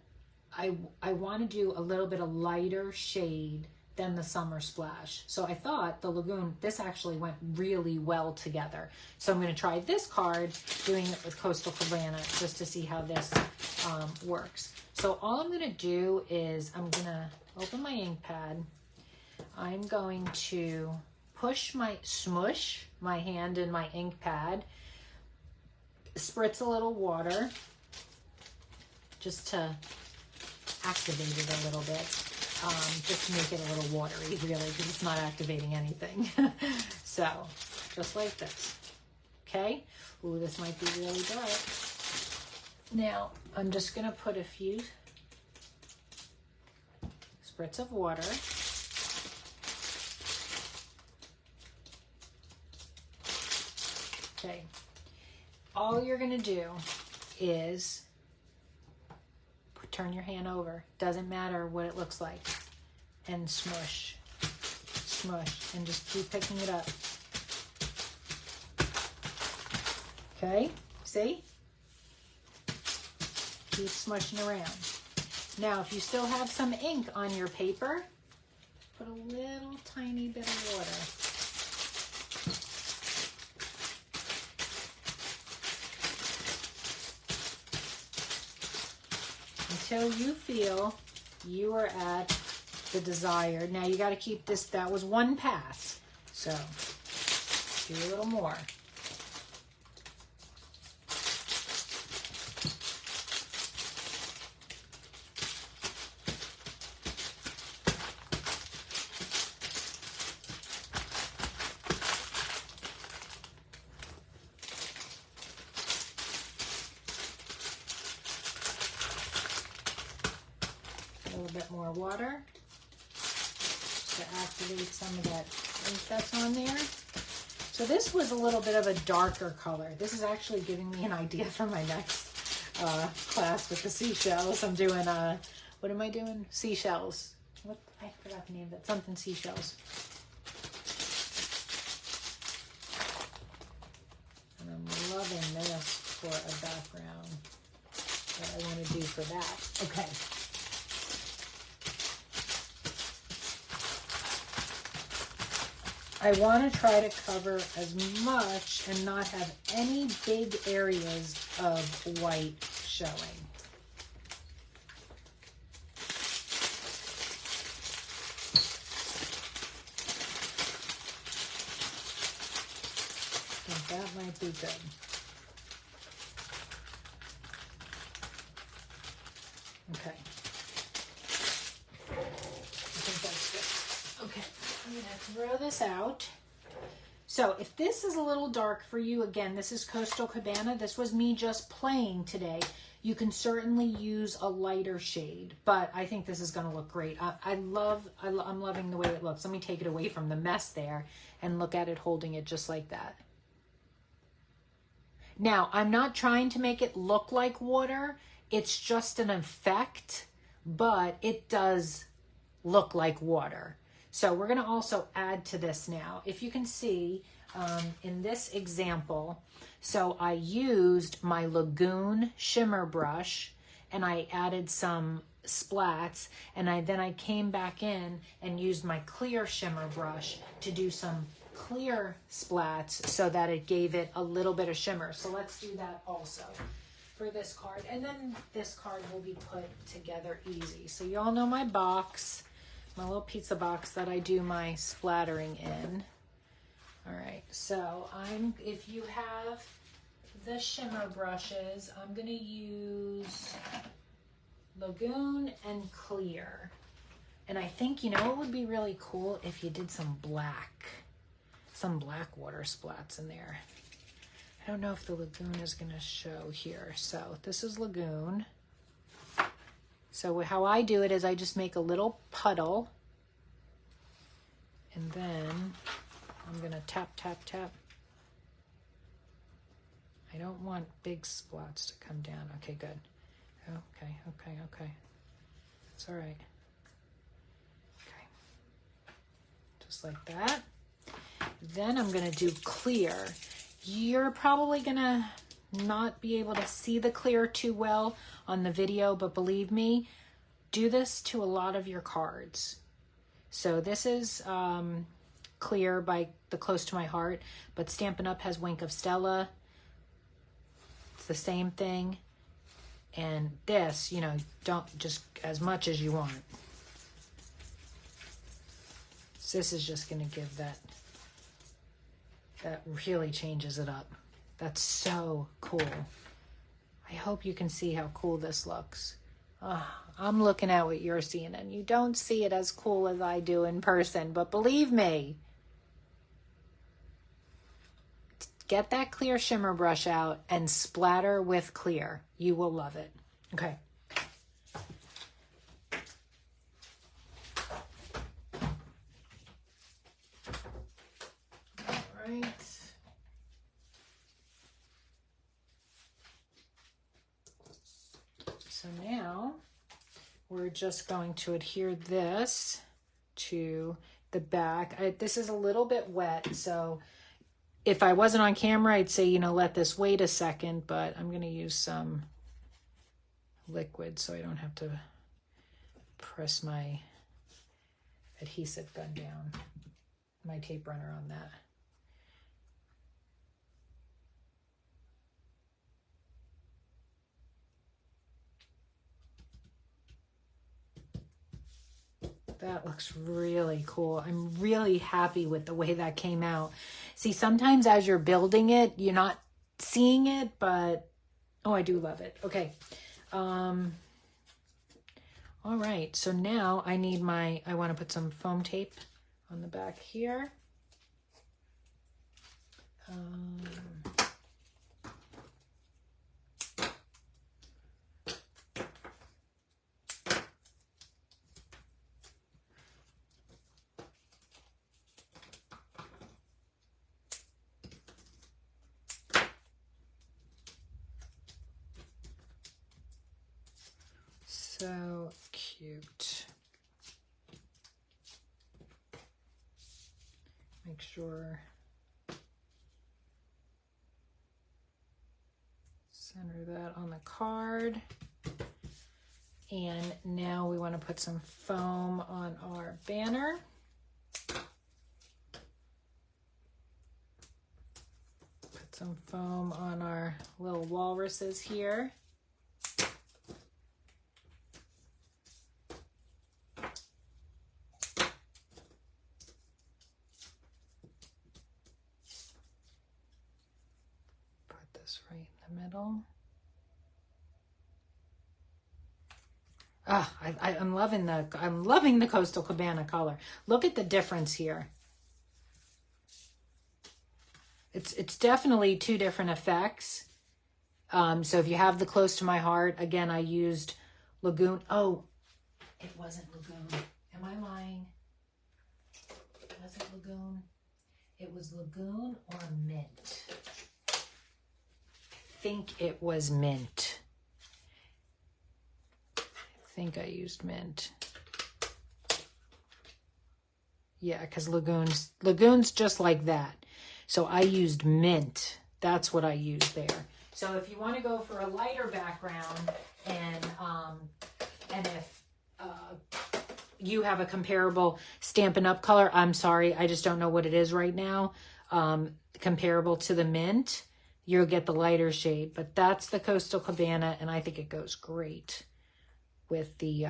I want to do a little bit of lighter shade than the Summer Splash. So I thought the Lagoon, this actually went really well together. So I'm going to try this card, doing it with Coastal Cabana, just to see how this works. So all I'm going to do is, I'm going to open my ink pad. I'm going to smush my hand in my ink pad, spritz a little water, just to activate it a little bit. Just to make it a little watery, really, because it's not activating anything. So, just like this. Okay? Ooh, this might be really dark. Now, I'm just going to put a few spritz of water. Okay. All you're going to do is turn your hand over. Doesn't matter what it looks like. And smush. Smush. And just keep picking it up. Okay? See? Keep smushing around. Now, if you still have some ink on your paper, put a little tiny bit of water. Until you feel you are at the desired. Now you got to keep this, that was one pass. So do a little more. A little bit more water to activate some of that ink that's on there. So this was a little bit of a darker color. This is actually giving me an idea for my next class with the seashells. I'm doing, what am I doing? Seashells. What? I forgot the name of it. Something seashells. And I'm loving this for a background that I want to do for that. Okay. I want to try to cover as much and not have any big areas of white showing. I think that might be good. Okay. I think that's good. Okay. I'm going to throw this out. So if this is a little dark for you, again, this is Coastal Cabana. This was me just playing today. You can certainly use a lighter shade, but I think this is going to look great. I'm loving the way it looks. Let me take it away from the mess there and look at it holding it just like that. Now, I'm not trying to make it look like water. It's just an effect, but it does look like water. So we're going to also add to this now. If you can see in this example, so I used my Lagoon shimmer brush and I added some splats, and then I came back in and used my clear shimmer brush to do some clear splats so that it gave it a little bit of shimmer. So let's do that also for this card, and then this card will be put together easy. So you all know my box, my little pizza box that I do my splattering in. All right, so if you have the shimmer brushes, I'm gonna use Lagoon and Clear. And I think, you know, it would be really cool if you did some black water splats in there. I don't know if the Lagoon is gonna show here. So this is Lagoon. So how I do it is I just make a little puddle, and then I'm gonna tap, tap, tap. I don't want big splats to come down. Okay, good. Okay, okay, okay. It's all right. Okay. Just like that. Then I'm gonna do Clear. You're probably gonna not be able to see the clear too well on the video, but believe me, do this to a lot of your cards. So this is Clear by the Close to My Heart, but Stampin' Up! Has Wink of Stella. It's the same thing. And this, you know, don't just as much as you want. So this is just going to give that really changes it up. That's so cool. I hope you can see how cool this looks. I'm looking at what you're seeing, and you don't see it as cool as I do in person, but believe me, get that clear shimmer brush out and splatter with clear. You will love it. Okay. All right. So now we're just going to adhere this to the back. This is a little bit wet, so if I wasn't on camera, I'd say, you know, let this wait a second, but I'm going to use some liquid so I don't have to press my adhesive gun down, my tape runner on that. That looks really cool. I'm really happy with the way that came out. See, sometimes as you're building it, you're not seeing it, but oh, I do love it. Okay. All right. So now I need I want to put some foam tape on the back here. So cute. Make sure center that on the card. And now we want to put some foam on our banner. Put some foam on our little walruses here. Right in the middle. I'm loving the Coastal Cabana color. Look at the difference here. It's definitely two different effects. So if you have the Close to My Heart, again, I used Lagoon. Oh, it wasn't Lagoon. Am I lying? It wasn't Lagoon. It was Lagoon or Mint. I think it was Mint. I think I used Mint. Yeah, because Lagoon's just like that. So I used Mint. That's what I used there. So if you want to go for a lighter background and if you have a comparable Stampin' Up color, I'm sorry, I just don't know what it is right now, comparable to the mint, you'll get the lighter shade. But that's the Coastal Cabana, and I think it goes great with the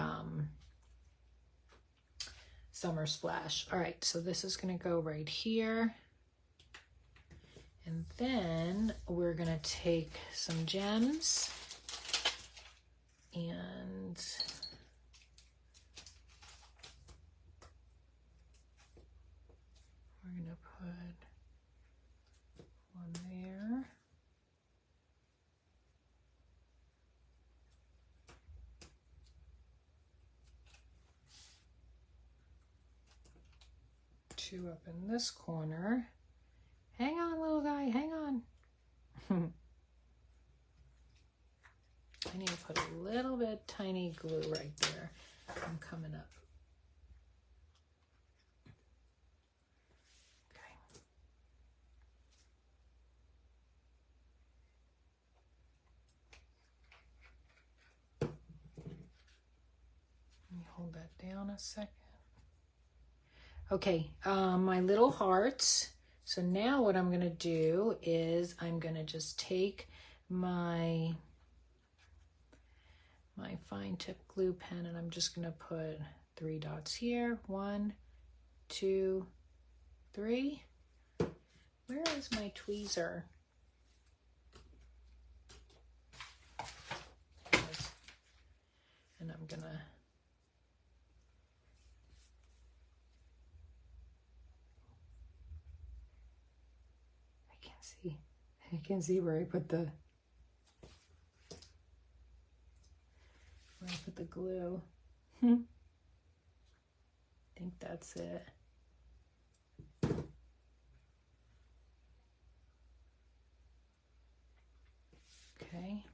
Summer Splash. All right, so this is going to go right here. And then we're going to take some gems and we're going to put one there. Two up in this corner. Hang on, little guy, hang on. I need to put a little bit tiny glue right there. I'm coming up. Okay. Let me hold that down a second. Okay, my little hearts. So now what I'm going to do is I'm going to just take my fine tip glue pen and I'm just going to put 3 dots here. 1, 2, 3. Where is my tweezer? And I'm going to I can't see where I put the glue. I think that's it. Okay.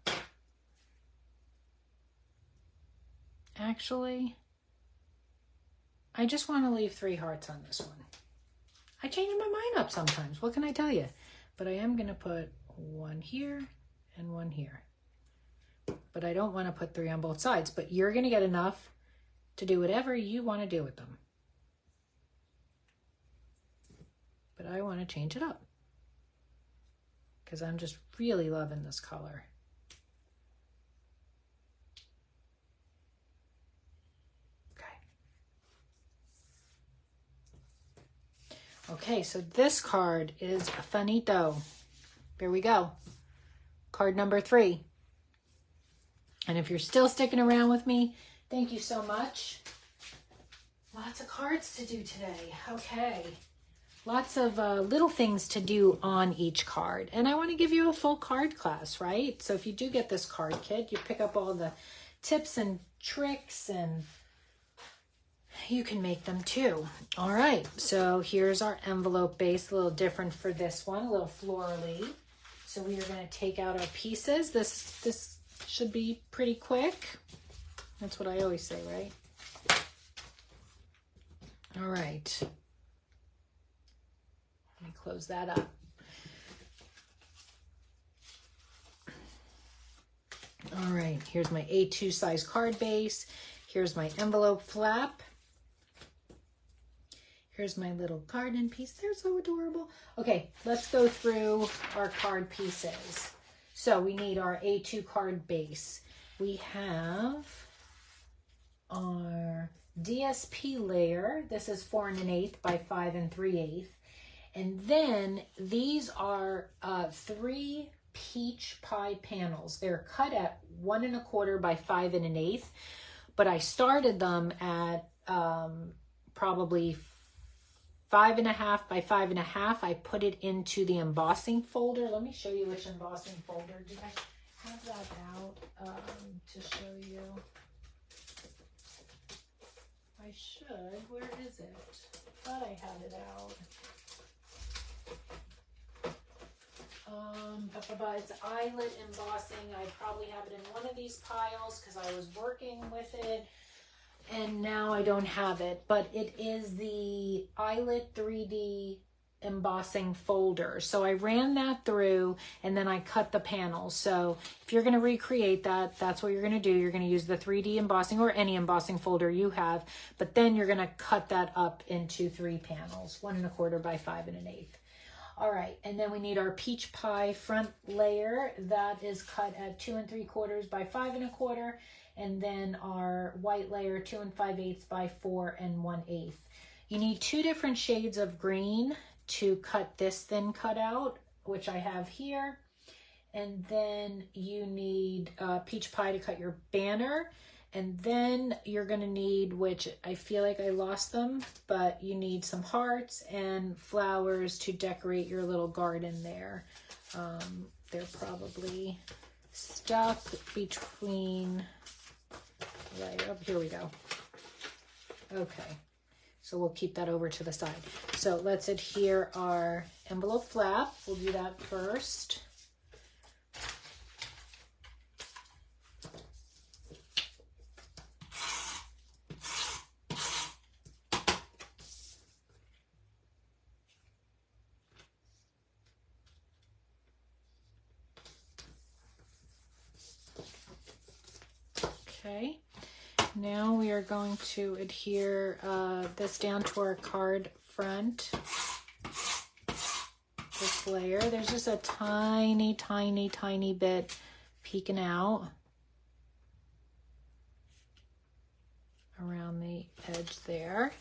Actually, I just want to leave 3 hearts on this one. I change my mind up sometimes. What can I tell you? But I am going to put 1 here and 1 here. But I don't want to put 3 on both sides. But you're going to get enough to do whatever you want to do with them. But I want to change it up. Because I'm just really loving this color. Okay, so this card is finito. Here we go. Card number 3. And if you're still sticking around with me, thank you so much. Lots of cards to do today. Okay. Lots of little things to do on each card. And I want to give you a full card class, right? So if you do get this card kit, you pick up all the tips and tricks and you can make them too. All right, so here's our envelope base, a little different for this one, a little florally. So we are going to take out our pieces. This should be pretty quick. That's what I always say, right? All right. Let me close that up. All right, here's my A2 size card base. Here's my envelope flap. Here's my little garden piece. They're so adorable. Okay, let's go through our card pieces. So we need our A2 card base. We have our DSP layer. This is 4 1/8 by 5 3/8. And then these are 3 peach pie panels. They're cut at 1 1/4 by 5 1/8. But I started them at probably 5 1/2 by 5 1/2. I put it into the embossing folder. Let me show you which embossing folder. Did I have that out to show you? I should. Where is it? Thought I had it out. It's eyelet embossing. I probably have it in one of these piles because I was working with it. And now I don't have it, but it is the eyelet 3D embossing folder. So I ran that through and then I cut the panels. So if you're going to recreate that, that's what you're going to do. You're going to use the 3D embossing or any embossing folder you have, but then you're going to cut that up into 3 panels, 1 1/4 by 5 1/8. All right, and then we need our peach pie front layer. That is cut at 2 3/4 by 5 1/4, and then our white layer 2 5/8 by 4 1/8. You need 2 different shades of green to cut this thin cutout, which I have here. And then you need peach pie to cut your banner. And then you're gonna need, which I feel like I lost them, but you need some hearts and flowers to decorate your little garden there. They're probably stuck between, right up, here we go. Okay. So we'll keep that over to the side. So let's adhere our envelope flap. We'll do that first. Okay. Now we are going to adhere this down to our card front, this layer. There's just a tiny, tiny, tiny bit peeking out around the edge there.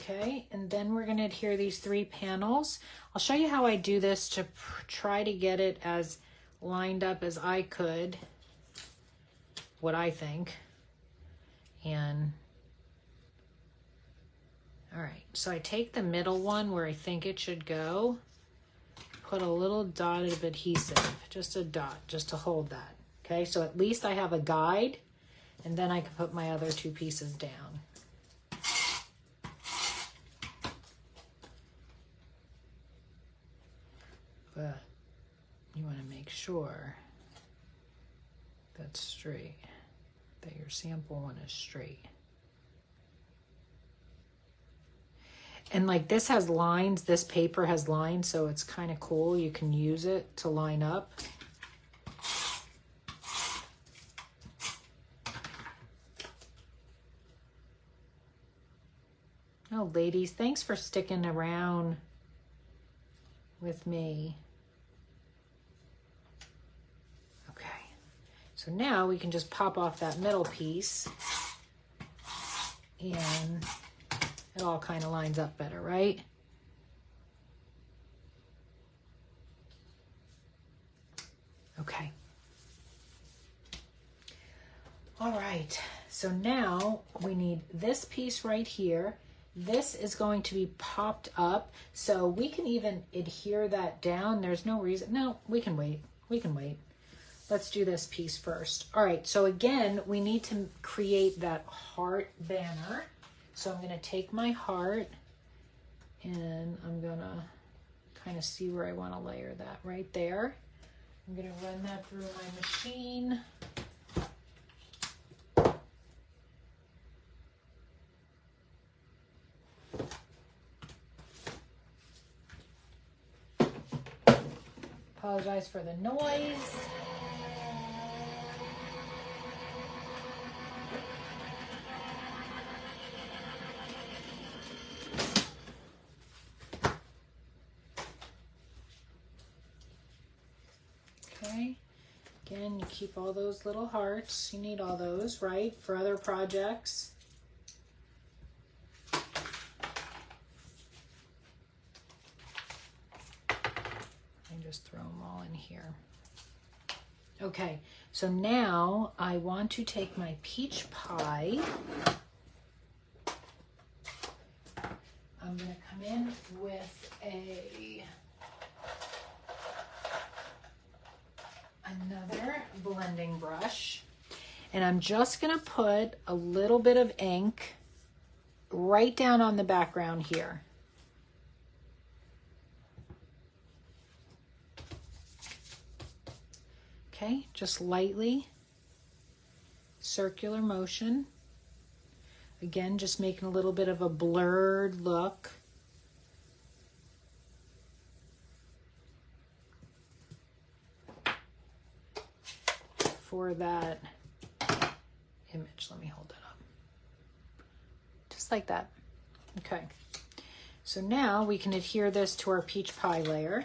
Okay, and then we're going to adhere these 3 panels. I'll show you how I do this to try to get it as lined up as I could, what I think. And all right, so I take the middle one where I think it should go, put a little dot of adhesive, just a dot, just to hold that. Okay, so at least I have a guide, and then I can put my other 2 pieces down. But you want to make sure that's straight, that your sample one is straight. And like this has lines, this paper has lines, so it's kind of cool. You can use it to line up. Oh, ladies, thanks for sticking around with me. Okay, so now we can just pop off that middle piece and it all kind of lines up better, right? Okay. All right, so now we need this piece right here. This is going to be popped up, so we can even adhere that down. There's no reason, no, we can wait, we can wait. Let's do this piece first. All right, so again, we need to create that heart banner. So I'm gonna take my heart and I'm gonna kind of see where I wanna layer that right there. I'm gonna run that through my machine. Apologize for the noise. Okay, again, you keep all those little hearts. You need all those, right, for other projects. And just throw them all in here. Okay, so now I want to take my peach pie. I'm going to come in with another blending brush, and I'm just going to put a little bit of ink right down on the background here. Okay, just lightly, circular motion. Again, just making a little bit of a blurred look. for that image. Let me hold that up. Just like that. Okay. So now we can adhere this to our peach pie layer.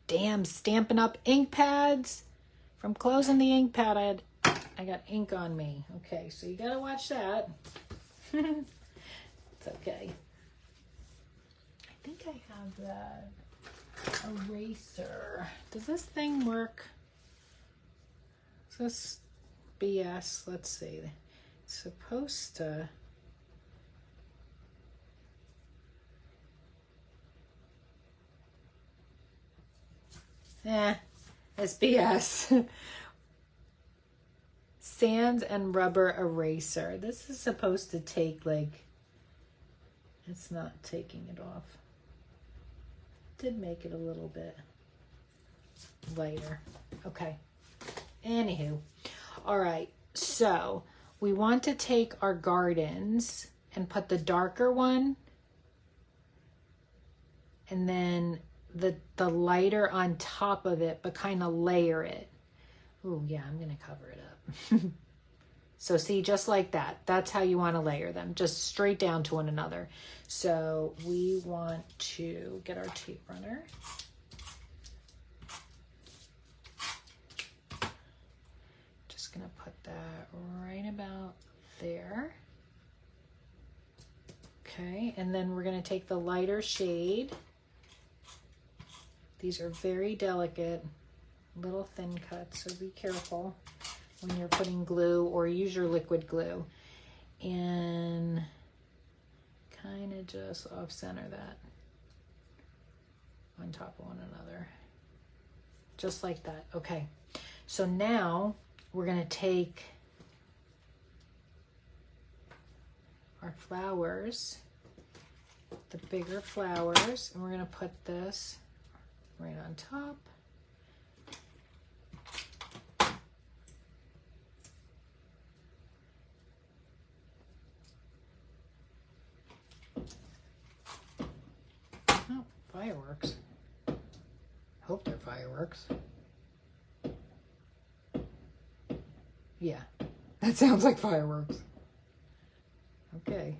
Damn, Stampin' Up! Ink pads. From closing the ink pad, I got ink on me. Okay, so you gotta watch that. It's okay. I think I have that eraser. Does this thing work? Is this BS? Let's see. It's supposed to. It's BS. Sand and rubber eraser. This is supposed to take, like, it's not taking it off. Did make it a little bit lighter. Okay. Anywho. All right. So we want to take our gardens and put the darker one and then the lighter on top of it, but kind of layer it. Oh yeah, I'm gonna cover it up. So see, just like that. That's how you want to layer them, just straight down to one another. So we want to get our tape runner. Just gonna put that right about there. Okay, and then we're gonna take the lighter shade. These are very delicate, little thin cuts, so be careful when you're putting glue, or use your liquid glue. And kind of just off center that on top of one another. Just like that. Okay, so now we're gonna take our flowers, the bigger flowers, and we're gonna put this right on top. Oh, fireworks. Hope they're fireworks. Yeah, that sounds like fireworks. Okay.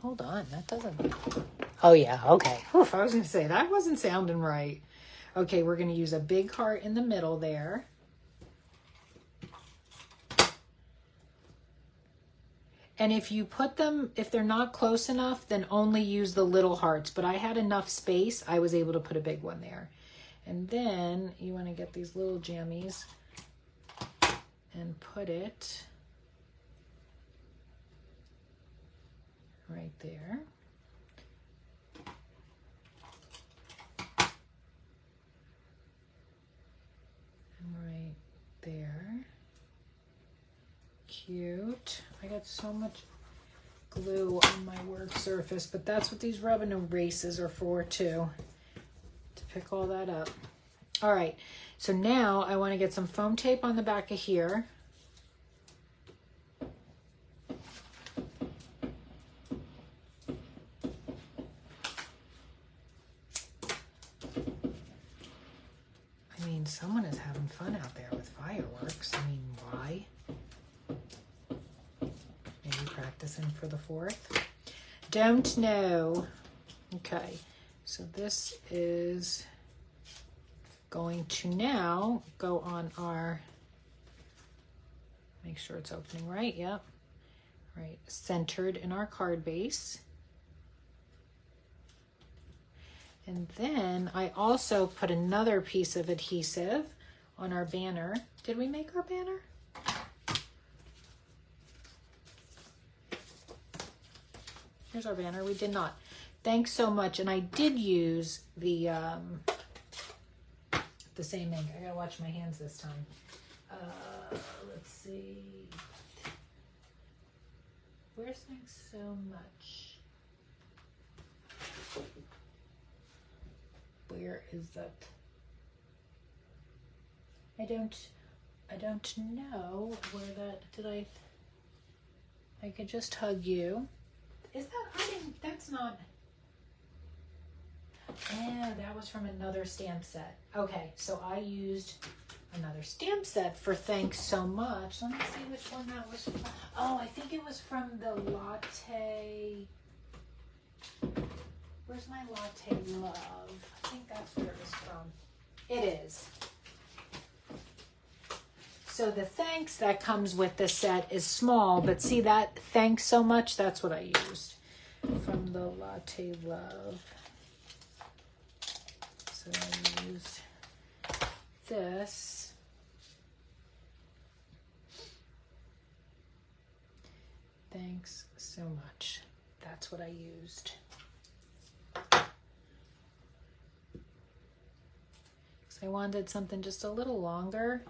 Hold on, that doesn't... Oh yeah, okay. Oof, I was gonna say, that wasn't sounding right. Okay, we're gonna use a big heart in the middle there. And if you put them, if they're not close enough, then only use the little hearts. But I had enough space, I was able to put a big one there. And then you wanna get these little jammies and put it right there. And right there. Cute. I got so much glue on my work surface, but that's what these rubbing erases are for too, to pick all that up. All right, so now I want to get some foam tape on the back of here. I mean, someone is having fun out there with fireworks. I mean, why? Maybe practicing for the 4th. Don't know. Okay, so this is going to now go on our, make sure it's opening right, yep. Right, centered in our card base. And then I also put another piece of adhesive on our banner. Did we make our banner? Here's our banner. We did not. Thanks so much. And I did use the same ink. I gotta watch my hands this time. Let's see. Where's thanks so much? Where is that? I don't know where that, did I could just hug you. Is that, that's not, yeah, that was from another stamp set. Okay, so I used another stamp set for thanks so much. Let me see which one that was from. Oh, I think it was from the latte. Where's my latte love? I think that's where it was from. It is. So the thanks that comes with the set is small, but see that thanks so much, that's what I used from the latte love. So I used this. Thanks so much. That's what I used. Because I wanted something just a little longer.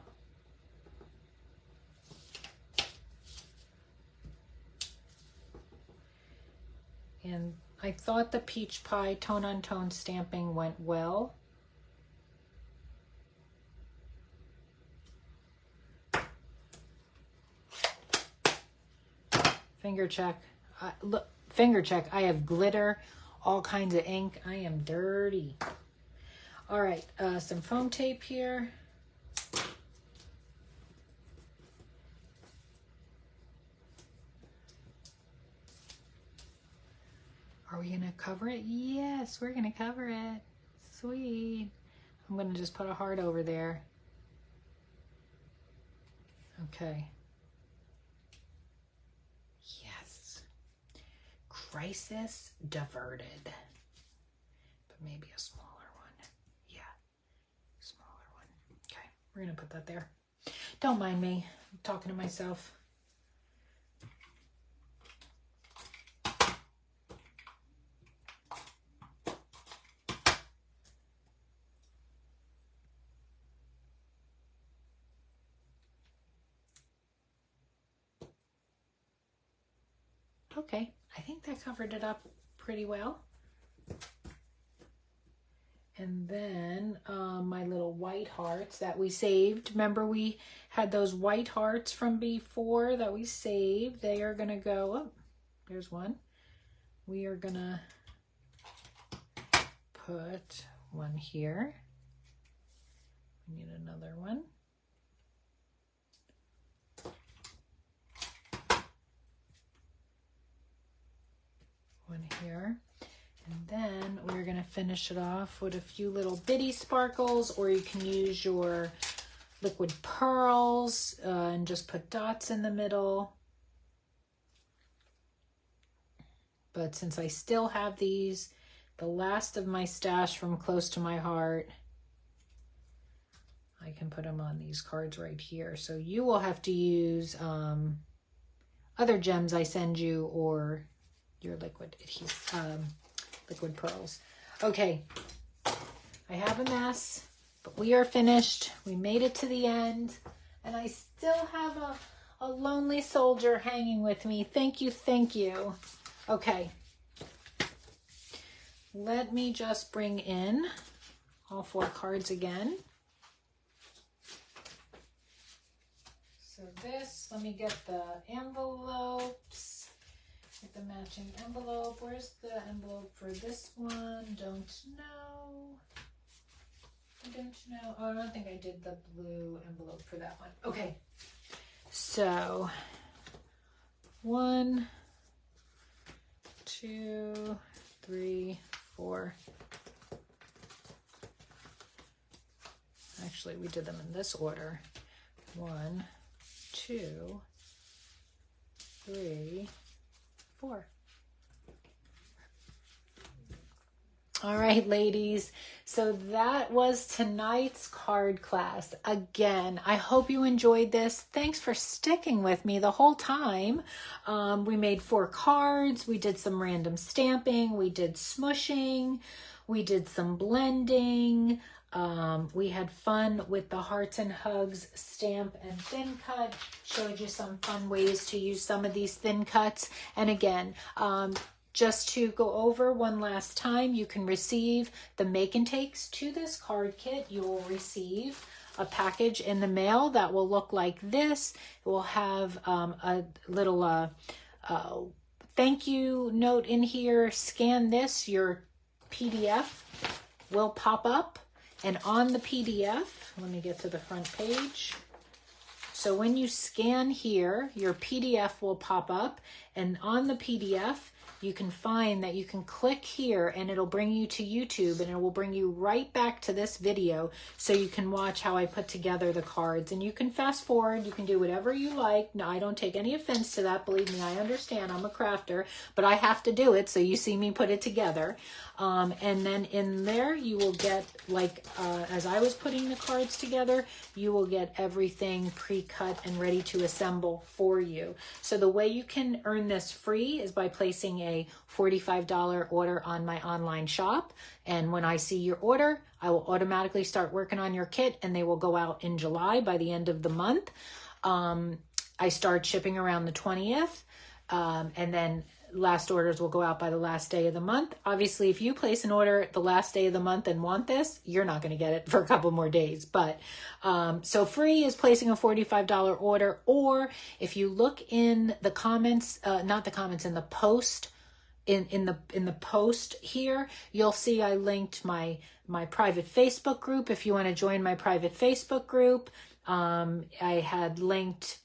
And I thought the peach pie tone-on-tone stamping went well. Finger check. Look, finger check. I have glitter, all kinds of ink. I am dirty. All right, some foam tape here. Are we gonna cover it? Yes, we're gonna cover it. Sweet. I'm gonna just put a heart over there. Okay. Yes. Crisis diverted. But maybe a smaller one. Yeah, smaller one. Okay, we're gonna put that there. Don't mind me, I'm talking to myself. Okay, I think that covered it up pretty well. And then my little white hearts that we saved. Remember we had those white hearts from before that we saved. They are gonna go, oh, there's one. We are gonna put one here. We need another one. One here. And then we're going to finish it off with a few little bitty sparkles, or you can use your liquid pearls and just put dots in the middle. But since I still have these, the last of my stash from Close to My Heart, I can put them on these cards right here. So you will have to use other gems I send you, or your liquid liquid pearls. Okay, I have a mess, but we are finished. We made it to the end, and I still have a lonely soldier hanging with me. Thank you, thank you. Okay, let me just bring in all 4 cards again. So this, let me get the envelopes. Get the matching envelope. Where's the envelope for this one? Don't know. I don't know. Oh, I don't think I did the blue envelope for that one. Okay. So 1, 2, 3, 4. Actually, we did them in this order. 1, 2, 3, 4. All right, ladies. So that was tonight's card class. Again, I hope you enjoyed this. Thanks for sticking with me the whole time. We made 4 cards. We did some random stamping. We did smushing. We did some blending. We had fun with the Hearts and Hugs stamp and thin cut. Showed you some fun ways to use some of these thin cuts. And again, just to go over one last time, you can receive the make and takes to this card kit. You will receive a package in the mail that will look like this. It will have a little thank you note in here. Scan this, your PDF will pop up, and on the PDF, let me get to the front page. So when you scan here, your PDF will pop up, and on the PDF, you can find that you can click here and it'll bring you to YouTube, and it will bring you right back to this video so you can watch how I put together the cards. And you can fast forward, you can do whatever you like. Now, I don't take any offense to that. Believe me, I understand. I'm a crafter, but I have to do it, so you see me put it together. And then in there, you will get, like, as I was putting the cards together, you will get everything pre-cut and ready to assemble for you. So the way you can earn this free is by placing a $45 order on my online shop. And when I see your order, I will automatically start working on your kit, and they will go out in July by the end of the month. I start shipping around the 20th, and then last orders will go out by the last day of the month. Obviously, if you place an order the last day of the month and want this, you're not going to get it for a couple more days. But so free is placing a $45 order, or if you look in the comments, not the comments, in the post, in the post here, you'll see I linked my private Facebook group. If you want to join my private Facebook group, I had linked,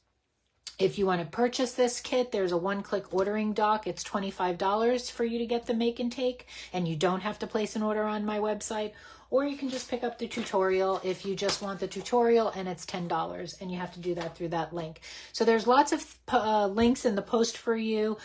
if you want to purchase this kit, there's a one-click ordering doc. It's $25 for you to get the make and take, and you don't have to place an order on my website. Or you can just pick up the tutorial if you just want the tutorial, and it's $10, and you have to do that through that link. So there's lots of links in the post for you,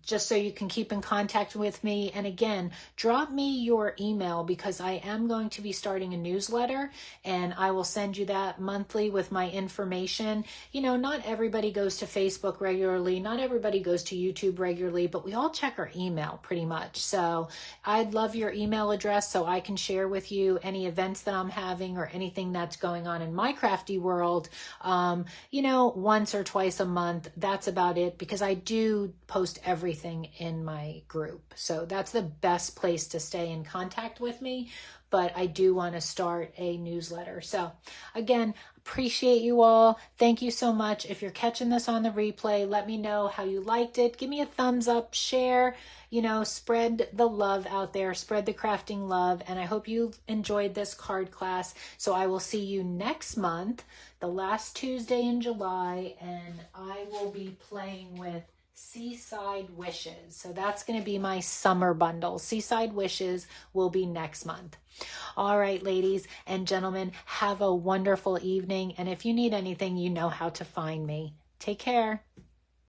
just so you can keep in contact with me. And again, drop me your email, because I am going to be starting a newsletter, and I will send you that monthly with my information. You know, not everybody goes to Facebook regularly, not everybody goes to YouTube regularly, but we all check our email pretty much. So I'd love your email address so I can share with you any events that I'm having or anything that's going on in my crafty world, you know, once or twice a month. That's about it, because I do post everything in my group. So that's the best place to stay in contact with me. But I do want to start a newsletter. So again, appreciate you all. Thank you so much. If you're catching this on the replay, let me know how you liked it. Give me a thumbs up, share, you know, spread the love out there, spread the crafting love. And I hope you enjoyed this card class. So I will see you next month, the last Tuesday in July, and I will be playing with Seaside Wishes. So that's going to be my summer bundle. Seaside Wishes will be next month. All right, ladies and gentlemen, have a wonderful evening. And if you need anything, you know how to find me. Take care.